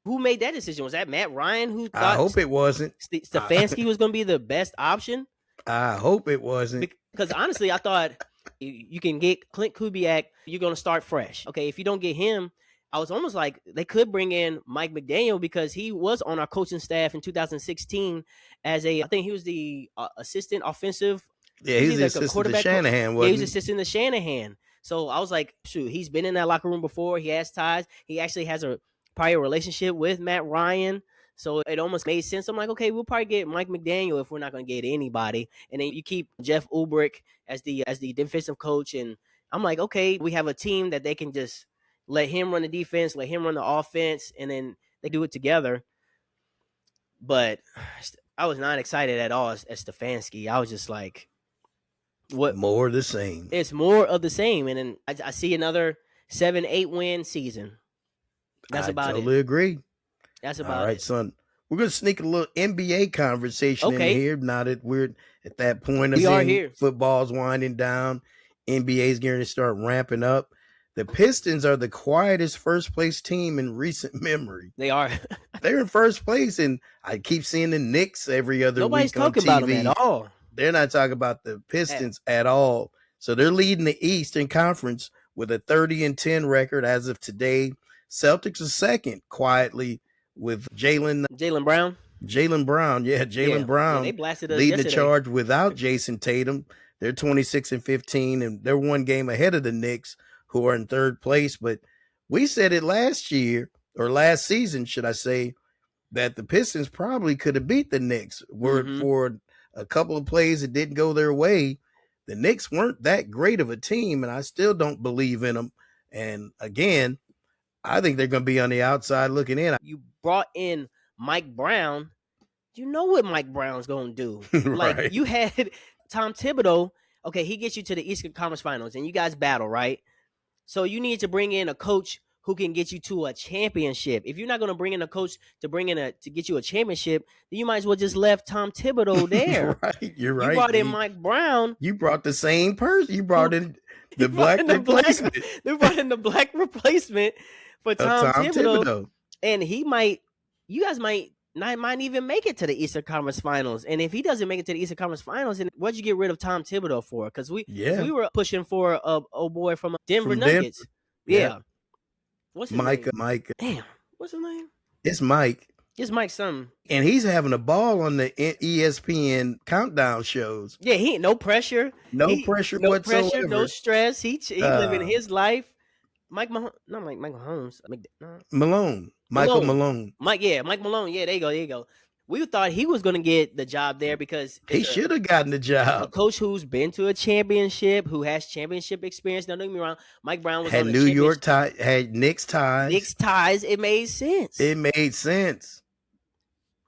who made that decision? Was that Matt Ryan who thought I hope it wasn't. Stefanski was going to be the best option? I hope it wasn't. Because honestly, I thought you can get Clint Kubiak, you're going to start fresh. Okay, if you don't get him, I was almost like they could bring in Mike McDaniel because he was on our coaching staff in 2016 as I think he was the assistant offensive. Yeah, he's the assistant to Shanahan, wasn't he? Yeah, he was assistant to Shanahan. So I was like, shoot, he's been in that locker room before. He has ties. He actually has a prior relationship with Matt Ryan. So it almost made sense. I'm like, okay, we'll probably get Mike McDaniel if we're not going to get anybody. And then you keep Jeff Ulbrich as the defensive coach. And I'm like, okay, we have a team that they can just let him run the defense, let him run the offense, and then they do it together. But I was not excited at all as Stefanski. I was just like, what? More of the same. It's more of the same. And then I see another 7-8 win season. That's about it. I totally agree. That's about it. All right, son. We're going to sneak a little NBA conversation in here. Now that we're at that point of football's winding down, NBA's going to start ramping up. The Pistons are the quietest first place team in recent memory. They are. They're in first place, and I keep seeing the Knicks every other Nobody's week on TV. Nobody's talking about them at all. They're not talking about the Pistons at all. So they're leading the Eastern Conference with a 30-10 record as of today. Celtics are second quietly with Jaylen Brown. Jaylen Brown, Jaylen Brown. They blasted us leading yesterday. The charge without Jason Tatum. They're 26-15, and they're one game ahead of the Knicks, who are in third place. But we said it last season, should I say, that the Pistons probably could have beat the Knicks. For a couple of plays that didn't go their way. The Knicks weren't that great of a team, and I still don't believe in them. And again, I think they're going to be on the outside looking in. You brought in Mike Brown. You know what Mike Brown's going to do. Right. Like, you had Tom Thibodeau. Okay, he gets you to the Eastern Conference Finals, and you guys battle, right? So you need to bring in a coach who can get you to a championship. If you're not going to bring in a coach to get you a championship, then you might as well just left Tom Thibodeau there. Right, you're right. You brought in Mike Brown. You brought the same person. You brought in the black replacement. They brought in the black replacement for Tom Thibodeau. And you guys might even make it to the Eastern Conference Finals. And if he doesn't make it to the Eastern Conference Finals, then what'd you get rid of Tom Thibodeau for? Because we were pushing for a old boy from Denver Nuggets. Yeah. What's his name? Mike. Damn. What's his name? It's Mike. It's Mike something. And he's having a ball on the ESPN countdown shows. Yeah, he no pressure. No pressure whatsoever. No stress. He living his life. Michael Mahomes. Malone. Michael Malone. Mike Malone. Yeah, there you go. We thought he was going to get the job there because he should have gotten the job. A coach who's been to a championship, who has championship experience. Now, don't get me wrong. Mike Brown was had on New York ties, had Knicks ties. It made sense.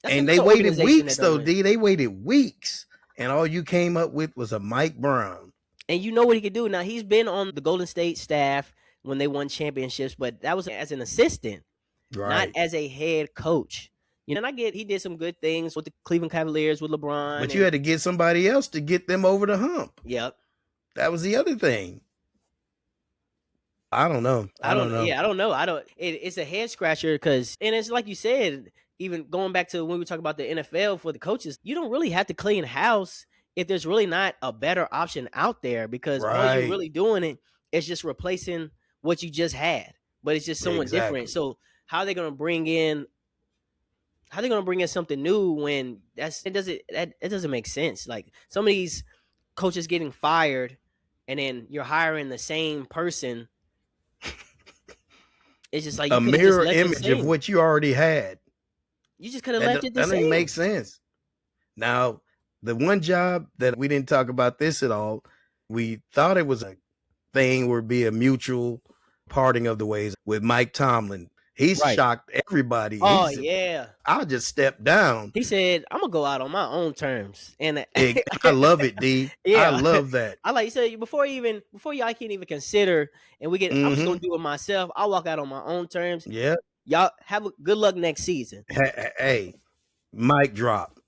And they waited weeks, though, D. They waited weeks. And all you came up with was a Mike Brown. And you know what he could do. Now, he's been on the Golden State staff when they won championships, but that was as an assistant, not as a head coach. You know, and I get he did some good things with the Cleveland Cavaliers, with LeBron. But you had to get somebody else to get them over the hump. Yep. That was the other thing. I don't know. Yeah, I don't know. It's a head scratcher because, and it's like you said, even going back to when we talk about the NFL for the coaches, you don't really have to clean house if there's really not a better option out there because all you're really doing is just replacing what you just had, but it's just someone different. So how are they going to bring in something new when it doesn't make sense? Like some of these coaches getting fired and then you're hiring the same person. It's just like a mirror image of what you already had. You just could have left it the same. That doesn't make sense. Now, the one job that we didn't talk about this at all, we thought it was a thing where it'd be a mutual parting of the ways with Mike Tomlin. He's Right. shocked everybody. Oh, yeah. I'll just step down. He said, "I'm gonna go out on my own terms," and I love it, D. I yeah, love that. I like you said before y'all can even consider, and I'm just gonna do it myself. I'll walk out on my own terms. Yeah. Y'all have a good luck next season. Hey, mic drop.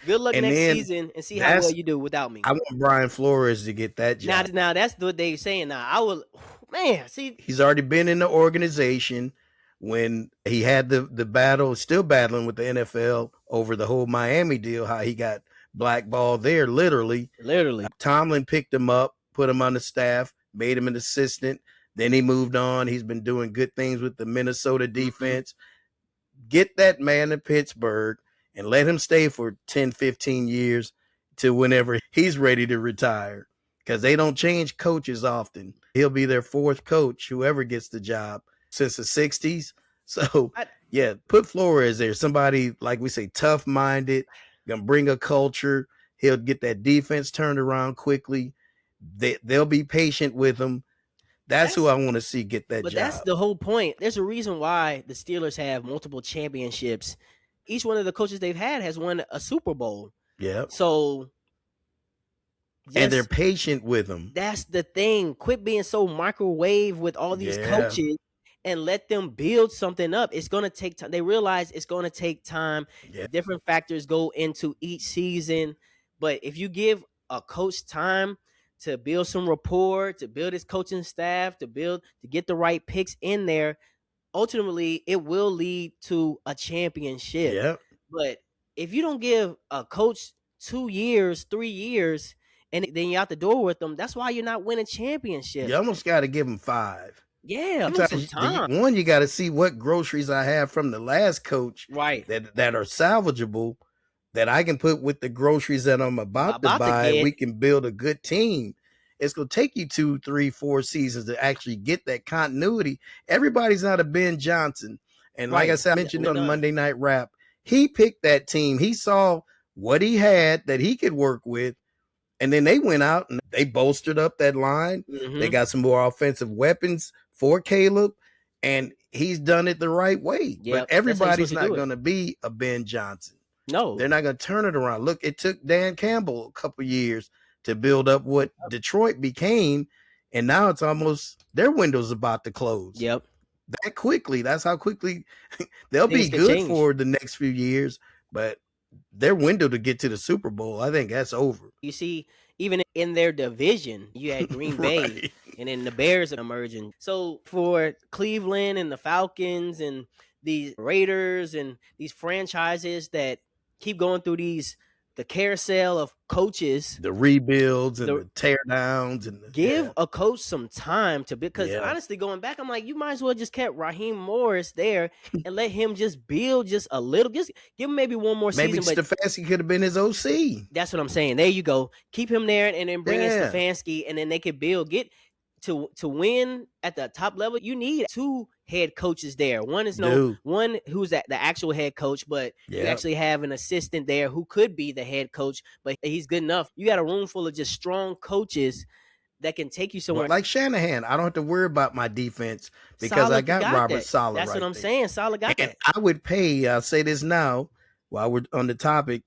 Good luck And next then season, and see how well you do without me. I want Brian Flores to get that job. Now that's what they saying. Now I will, man. See, he's already been in the organization when he had the battle, still battling with the NFL over the whole Miami deal, how he got blackballed there, literally. Tomlin picked him up, put him on the staff, made him an assistant. Then he moved on. He's been doing good things with the Minnesota defense. Get that man in Pittsburgh and let him stay for 10, 15 years to whenever he's ready to retire, because they don't change coaches often. He'll be their fourth coach, whoever gets the job, since the 60s. So, yeah, put Flores there. Somebody, like we say, tough-minded, going to bring a culture. He'll get that defense turned around quickly. They'll be patient with him. That's who I want to see get that job. But that's the whole point. There's a reason why the Steelers have multiple championships. Each one of the coaches they've had has won a Super Bowl. Yeah. So, and they're patient with them. That's the thing. Quit being so microwave with all these coaches and let them build something up. It's going to take time. They realize it's going to take time. Yeah. Different factors go into each season. But if you give a coach time to build some rapport, to build his coaching staff, to get the right picks in there, ultimately it will lead to a championship. Yeah. But if you don't give a coach 2 years, 3 years, and then you're out the door with them, that's why you're not winning championships. You almost got to give them 5. Yeah, give them some time. One, you got to see what groceries I have from the last coach, right? That are salvageable, that I can put with the groceries that I'm about to buy. We can build a good team. It's going to take you 2, 3, 4 seasons to actually get that continuity. Everybody's not a Ben Johnson. And like I said, I mentioned on Monday Night Rap, he picked that team. He saw what he had that he could work with. And then they went out and they bolstered up that line. They got some more offensive weapons for Caleb. And he's done it the right way. But everybody's not going to be a Ben Johnson. No. They're not going to turn it around. Look, it took Dan Campbell a couple years to build up what Detroit became. And now it's almost their window's about to close. Yep. That quickly. That's how quickly they'll be good for the next few years. But their window to get to the Super Bowl, I think that's over. You see, even in their division, you had Green Bay and then the Bears emerging. So for Cleveland and the Falcons and the Raiders and these franchises that keep going through the carousel of coaches, the rebuilds and the tear downs, and give a coach some time to, because honestly, going back, I'm like, you might as well just kept Raheem Morris there and let him just build just a little, just give him maybe one more season. Maybe Stefanski could have been his OC. That's what I'm saying. There you go. Keep him there and then bring in Stefanski, and then they could build. Get to win at the top level. You need 2 head coaches there. One is one who's the actual head coach, but you actually have an assistant there who could be the head coach, but he's good enough. You got a room full of just strong coaches that can take you somewhere. Like Shanahan, I don't have to worry about my defense because I got Robert Saleh. That's what I'm saying. Saleh got that. I would pay. I'll say this now while we're on the topic.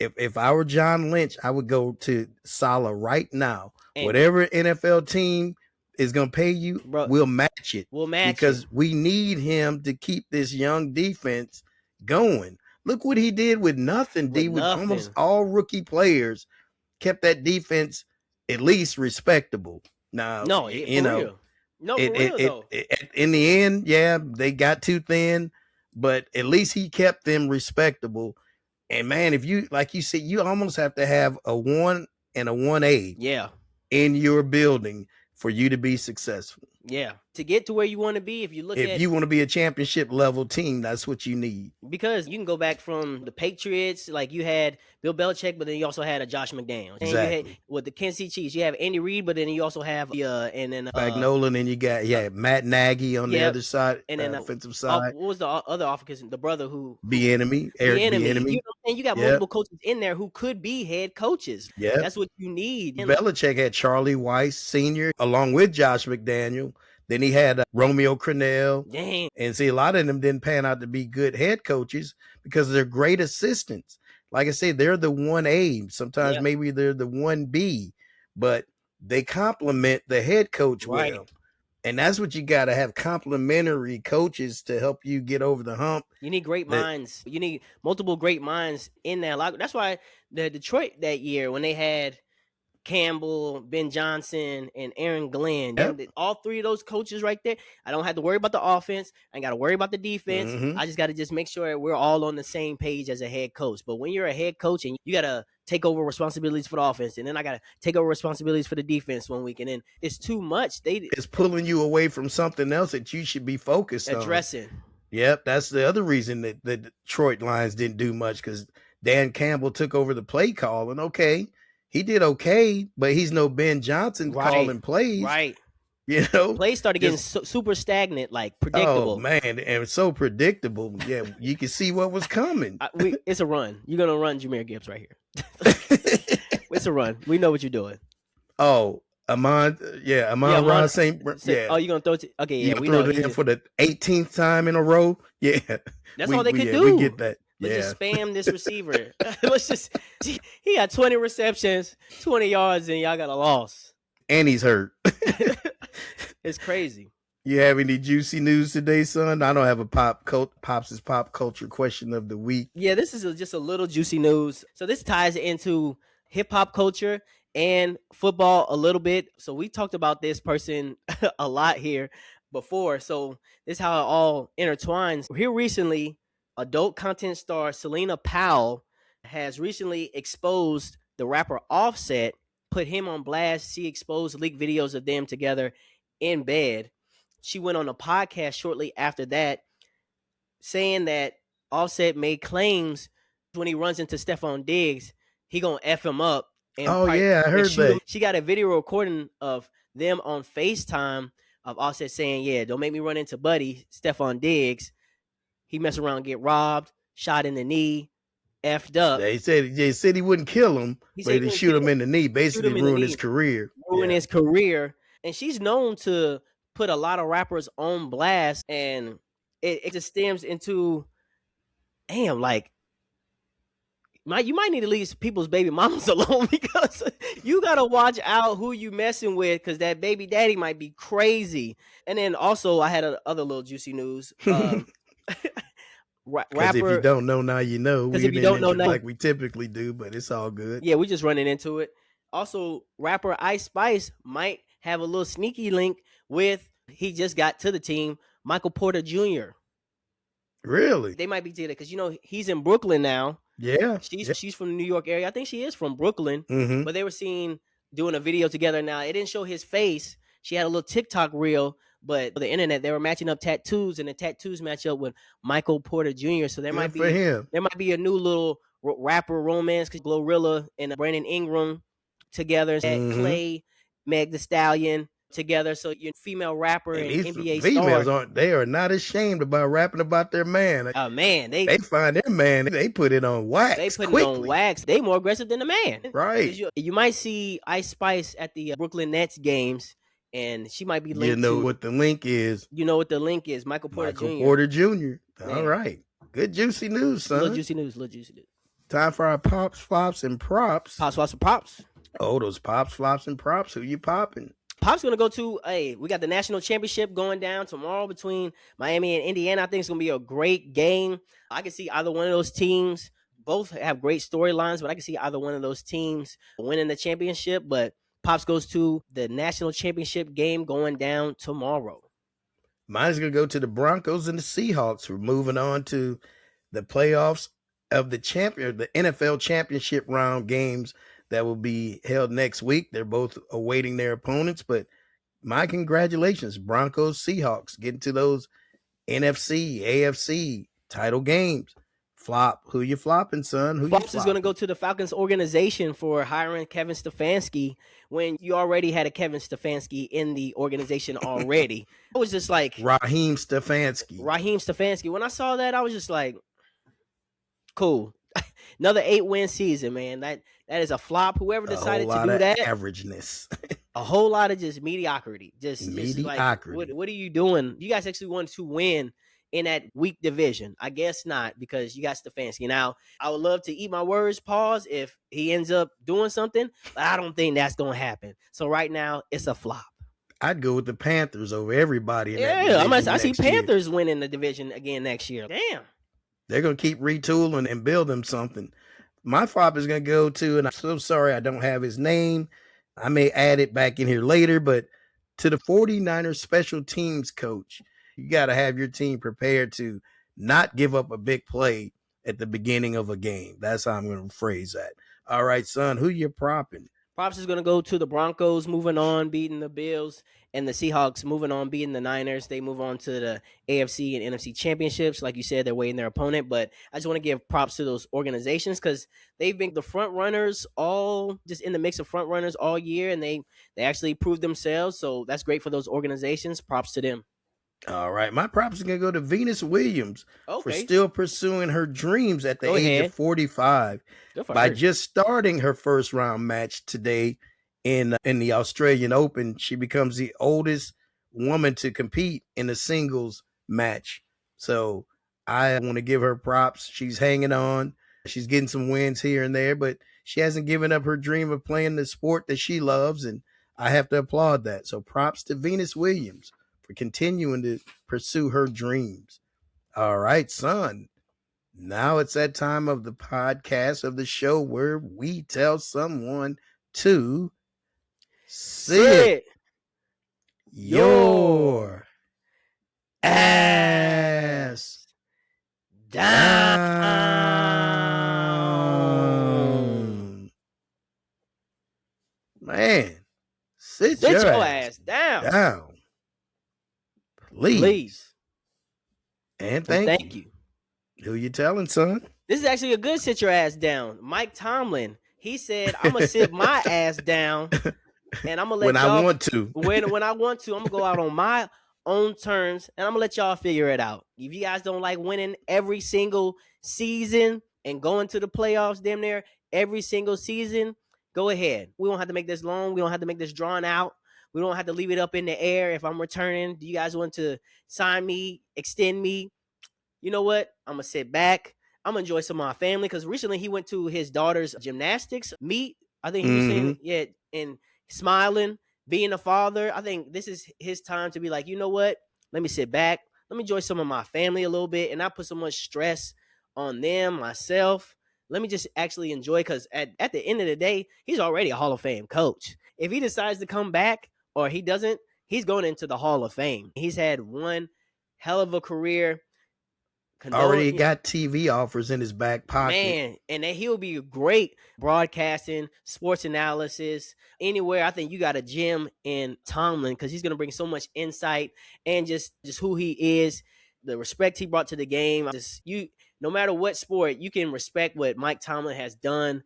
If I were John Lynch, I would go to Saleh right now. And whatever NFL team is going to pay you, we'll match it. Because we need him to keep this young defense going. Look what he did with nothing, with almost all rookie players, kept that defense at least respectable. Now, in the end, they got too thin, but at least he kept them respectable. And man, if you, like you said, you almost have to have a 1 and a 1A in your building for you to be successful. Yeah. To get to where you want to be, if you want to be a championship level team, that's what you need. Because you can go back from the Patriots, like you had Bill Belichick, but then you also had a Josh McDaniels. Exactly. And you had, with the Kansas City Chiefs, you have Andy Reid, but then you also have Nolan, and you got Matt Nagy on the other side, and then offensive side. What was the other offensive? The brother who Bieniemy, Eric Bieniemy. And you got multiple coaches in there who could be head coaches. Yeah, that's what you need. Belichick had Charlie Weiss Sr. along with Josh McDaniel. Then he had Romeo Crennel. Dang. And see, a lot of them didn't pan out to be good head coaches because they're great assistants. Like I said, they're the 1A. Sometimes maybe they're the 1B, but they complement the head coach well. And that's what you got to have, complementary coaches to help you get over the hump. You need great minds. You need multiple great minds in that locker. That's why the Detroit that year, when they had Campbell, Ben Johnson, and Aaron Glenn, all three of those coaches right there, I don't have to worry about the offense. I ain't got to worry about the defense. I just got to just make sure we're all on the same page as a head coach. But when you're a head coach and you got to take over responsibilities for the offense, and then I got to take over responsibilities for the defense one week, and then it's too much. It's pulling you away from something else that you should be focused addressing. On. Yep, that's the other reason that the Detroit Lions didn't do much, because Dan Campbell took over the play call, and he did okay, but he's no Ben Johnson calling plays. Right. You know, plays started getting super stagnant, like predictable. Oh man, and so predictable. Yeah, you can see what was coming. It's a run. You're gonna run Jahmyr Gibbs right here. It's a run. We know what you're doing. Oh, Amon-Ra St. Oh, you're gonna throw it? Okay, yeah, we know it for the 18th time in a row. Yeah, that's all they could do. We get that. Let's just spam this receiver. He got 20 receptions, 20 yards, and y'all got a loss. And he's hurt. It's crazy. You have any juicy news today, son? I don't have a Pops' pop culture question of the week. Yeah, this is just a little juicy news. So this ties into hip hop culture and football a little bit. So we talked about this person a lot here before. So this is how it all intertwines. Here recently, adult content star Selena Powell has recently exposed the rapper Offset, put him on blast. She exposed leaked videos of them together in bed. She went on a podcast shortly after that, saying that Offset made claims when he runs into Stephon Diggs, he gonna F him up. And I heard that. She got a video recording of them on FaceTime of Offset saying, yeah, don't make me run into Buddy, Stephon Diggs. He mess around, get robbed, shot in the knee, effed up. They said he wouldn't kill him, but he shoot him in the knee, basically ruin his career. Ruin his career. And she's known to put a lot of rappers on blast, and it just stems into, damn, like, you might need to leave people's baby mamas alone, because you got to watch out who you messing with, because that baby daddy might be crazy. And then also I had other little juicy news. Because if you don't know, now you know. Because if you don't know now, like we typically do, but it's all good. Yeah, we're just running into it. Also, rapper Ice Spice might have a little sneaky link with, he just got to the team, Michael Porter Jr. Really? They might be together because, he's in Brooklyn now. Yeah. She's from the New York area. I think she is from Brooklyn. Mm-hmm. But they were seen doing a video together. Now, it didn't show his face. She had a little TikTok reel, but the internet, they were matching up tattoos, and the tattoos match up with Michael Porter Jr. So there might be a new little rapper romance, because Glorilla and Brandon Ingram together, Clay, Meg Thee Stallion together. So you're female rapper and NBA females star. They are not ashamed about rapping about their man. Oh man, they find their man, they put it on wax. They put it on wax. They more aggressive than the man. Right. You might see Ice Spice at the Brooklyn Nets games, and she might be linked. You know what the link is. You know what the link is. Michael Porter Jr. Porter Jr. All right. Good juicy news, son. Little juicy news. Time for our pops, flops, and props. Pops, flops, and props. Oh, those pops, flops, and props. Who you popping? Pop's going to go to, we got the national championship going down tomorrow between Miami and Indiana. I think it's going to be a great game. I can see either one of those teams. Both have great storylines, but I can see either one of those teams winning the championship. But Pops goes to the national championship game going down tomorrow. Mine's going to go to the Broncos and the Seahawks. We're moving on to the playoffs of the NFL championship round games that will be held next week. They're both awaiting their opponents, but my congratulations, Broncos, Seahawks, getting to those NFC, AFC title games. Flop. Who you flopping, son? Flops is going to go to the Falcons organization for hiring Kevin Stefanski when you already had a Kevin Stefanski in the organization already. I was just like... Raheem Stefanski. When I saw that, I was just like, cool. Another 8-win season, man. That is a flop. Whoever decided to do that, averageness. a whole lot of just mediocrity. Just like, Mediocrity. what are you doing? You guys actually wanted to win in that weak division? I guess not, because you got Stefanski. Now, I would love to eat my words, pause, if he ends up doing something, but I don't think that's going to happen. So right now, it's a flop. I'd go with the Panthers over everybody in that division. I see Panthers winning the division again next year. Damn. They're going to keep retooling and build them something. My flop is going to go to, and I'm so sorry I don't have his name. I may add it back in here later, but to the 49ers special teams coach. You got to have your team prepared to not give up a big play at the beginning of a game. That's how I'm going to phrase that. All right, son, who you propping? Props is going to go to the Broncos, moving on, beating the Bills, and the Seahawks moving on, beating the Niners. They move on to the AFC and NFC championships. Like you said, they're waiting their opponent. But I just want to give props to those organizations because they've been the front runners, all just in the mix of front runners all year, and they actually proved themselves. So that's great for those organizations. Props to them. All right, my props are going to go to Venus Williams for still pursuing her dreams at the age of 45 by just starting her first round match today in the Australian Open. She becomes the oldest woman to compete in a singles match. So I want to give her props. She's hanging on. She's getting some wins here and there, but she hasn't given up her dream of playing the sport that she loves, and I have to applaud that. So props to Venus Williams for continuing to pursue her dreams. All right, son. Now it's that time of the podcast of the show where we tell someone to sit your ass down. Man, sit your ass down. Please. And thank you. Who you telling, son? This is actually a good sit your ass down. Mike Tomlin. He said, I'm going to sit my ass down, and I'm going to let when y'all. I want to. When I want to, I'm going to go out on my own terms, and I'm going to let y'all figure it out. If you guys don't like winning every single season and going to the playoffs damn near every single season, go ahead. We don't have to make this long. We don't have to make this drawn out. We don't have to leave it up in the air. If I'm returning, do you guys want to sign me, extend me? You know what? I'm going to sit back. I'm going to enjoy some of my family because recently he went to his daughter's gymnastics meet. I think he was saying, and smiling, being a father. I think this is his time to be like, you know what? Let me sit back. Let me enjoy some of my family a little bit and not put so much stress on them, myself. Let me just actually enjoy because at the end of the day, he's already a Hall of Fame coach. If he decides to come back, or he doesn't, he's going into the Hall of Fame. He's had one hell of a career. Already got TV offers in his back pocket. Man, and then he'll be great broadcasting, sports analysis, anywhere. I think you got a gem in Tomlin because he's going to bring so much insight and just who he is, the respect he brought to the game. No matter what sport, you can respect what Mike Tomlin has done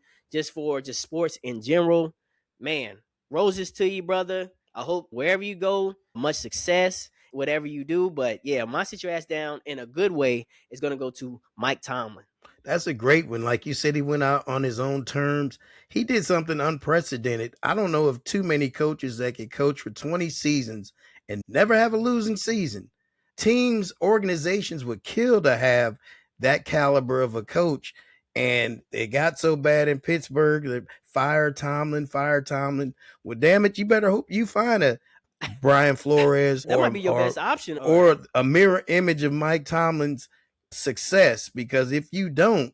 for sports in general. Man, roses to you, brother. I hope wherever you go, much success, whatever you do. But yeah, my sit your ass down in a good way is going to go to Mike Tomlin. That's a great one. Like you said, he went out on his own terms. He did something unprecedented. I don't know of too many coaches that could coach for 20 seasons and never have a losing season. Teams, organizations would kill to have that caliber of a coach. And it got so bad in Pittsburgh that fire Tomlin. Well, damn it, you better hope you find a Brian Flores that might be your best option, or a mirror image of Mike Tomlin's success. Because if you don't,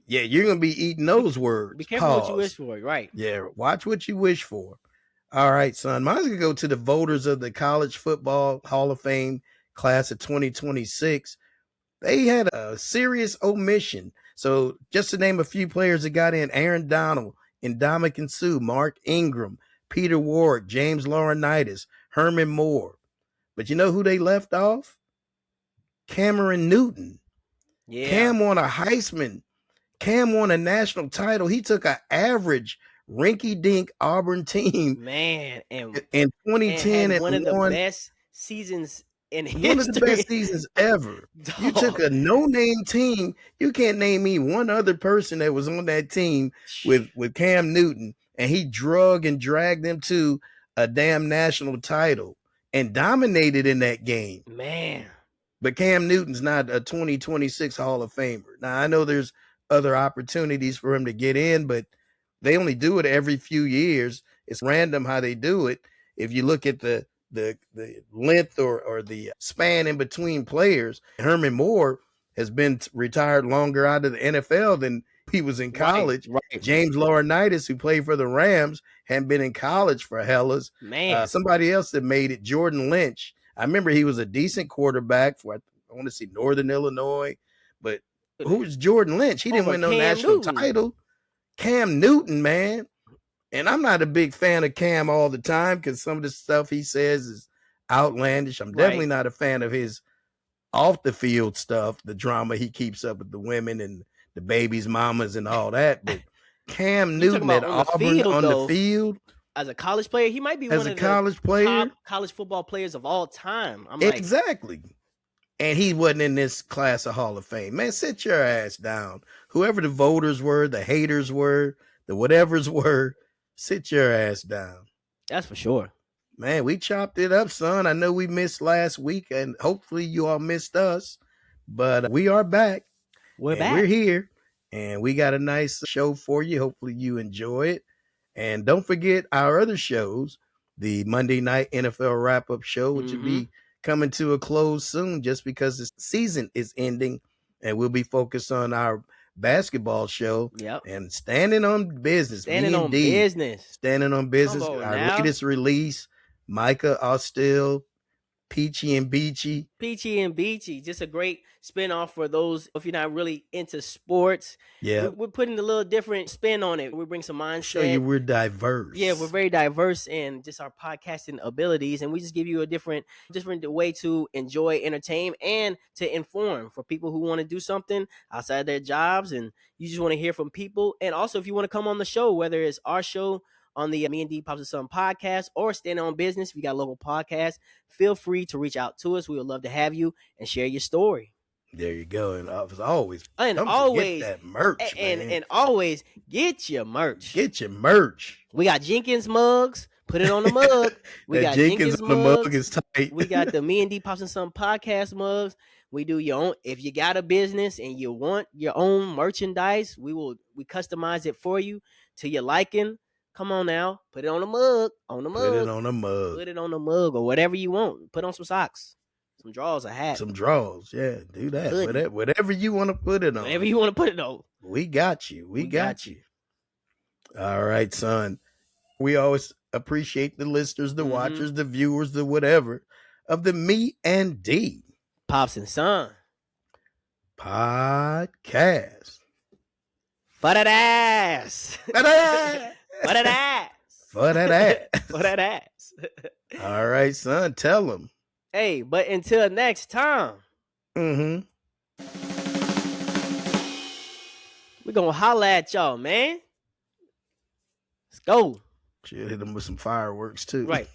yeah, you're gonna be eating those words. Be careful what you wish for, right? Yeah, watch what you wish for. All right, son. Mine's gonna go to the voters of the College Football Hall of Fame class of 2026. They had a serious omission. So just to name a few players that got in: Aaron Donald, Ndamukong Suh, Mark Ingram, Peter Ward, James Laurinaitis, Herman Moore. But you know who they left off? Cameron Newton. Yeah. Cam won a Heisman. Cam won a national title. He took an average rinky-dink Auburn team. Man, in 2010 and one of the best seasons in history. One of the best seasons ever. Dog. You took a no-name team. You can't name me one other person that was on that team with Cam Newton, and he drug and dragged them to a damn national title and dominated in that game. Man. But Cam Newton's not a 2026 Hall of Famer. Now, I know there's other opportunities for him to get in, but they only do it every few years. It's random how they do it. If you look at the length or the span in between players, Herman Moore has been retired longer out of the NFL than he was in college. Right. James Laurinaitis, who played for the Rams, hadn't been in college for hellas. Man. Somebody else that made it, Jordan Lynch. I remember he was a decent quarterback for, I want to see, Northern Illinois. But who was Jordan Lynch? He didn't win no national title. Cam Newton, man. And I'm not a big fan of Cam all the time because some of the stuff he says is outlandish. I'm definitely not a fan of his off the field stuff, the drama he keeps up with the women and the babies' mamas and all that. But Cam Newton at Auburn on the field. As a college player, he might be one of the top college football players of all time. Exactly. And he wasn't in this class of Hall of Fame. Man, sit your ass down. Whoever the voters were, the haters were, the whatevers were, sit your ass down. That's for sure. Man, we chopped it up, son. I know we missed last week, and hopefully you all missed us. But we are back. We're back. We're here, and we got a nice show for you. Hopefully you enjoy it. And don't forget our other shows, the Monday Night NFL Wrap-Up Show, which will be coming to a close soon just because the season is ending, and we'll be focused on our basketball show. And standing on business. Standing on business. Our latest release, Micah Austell, Peachy and Beachy. Just a great spinoff for those if you're not really into sports. Yeah. We're putting a little different spin on it. We bring some mindset. Show you we're diverse. Yeah, we're very diverse in just our podcasting abilities, and we just give you a different way to enjoy, entertain, and to inform for people who want to do something outside their jobs, and you just want to hear from people. And also, if you want to come on the show, whether it's our show on the Me and D Pops and Son podcast or Standing on Business, if you got a local podcast, feel free to reach out to us. We would love to have you and share your story. There you go. And always get that merch, and always get your merch. Get your merch. We got Jenkins mugs. Put it on the mug. We got Jenkins mugs. The mug is tight. We got the Me and D Pops and Son podcast mugs. We do your own. If you got a business and you want your own merchandise, we customize it for you to your liking. Come on now, put it on the mug. Put it on the mug. Put it on the mug or whatever you want. Put on some socks, some drawers, a hat. Some drawers, yeah. Do that. Whatever you want to put it on. Whatever you want to put it on. We got you. We got you. All right, son. We always appreciate the listeners, the watchers, the viewers, the whatever of the Me and D Pops and Son podcast. For that ass. For that ass. For that ass. For that ass. For that ass. All right, son. Tell them. Hey, but until next time. We're going to holla at y'all, man. Let's go. Should hit them with some fireworks, too. Right.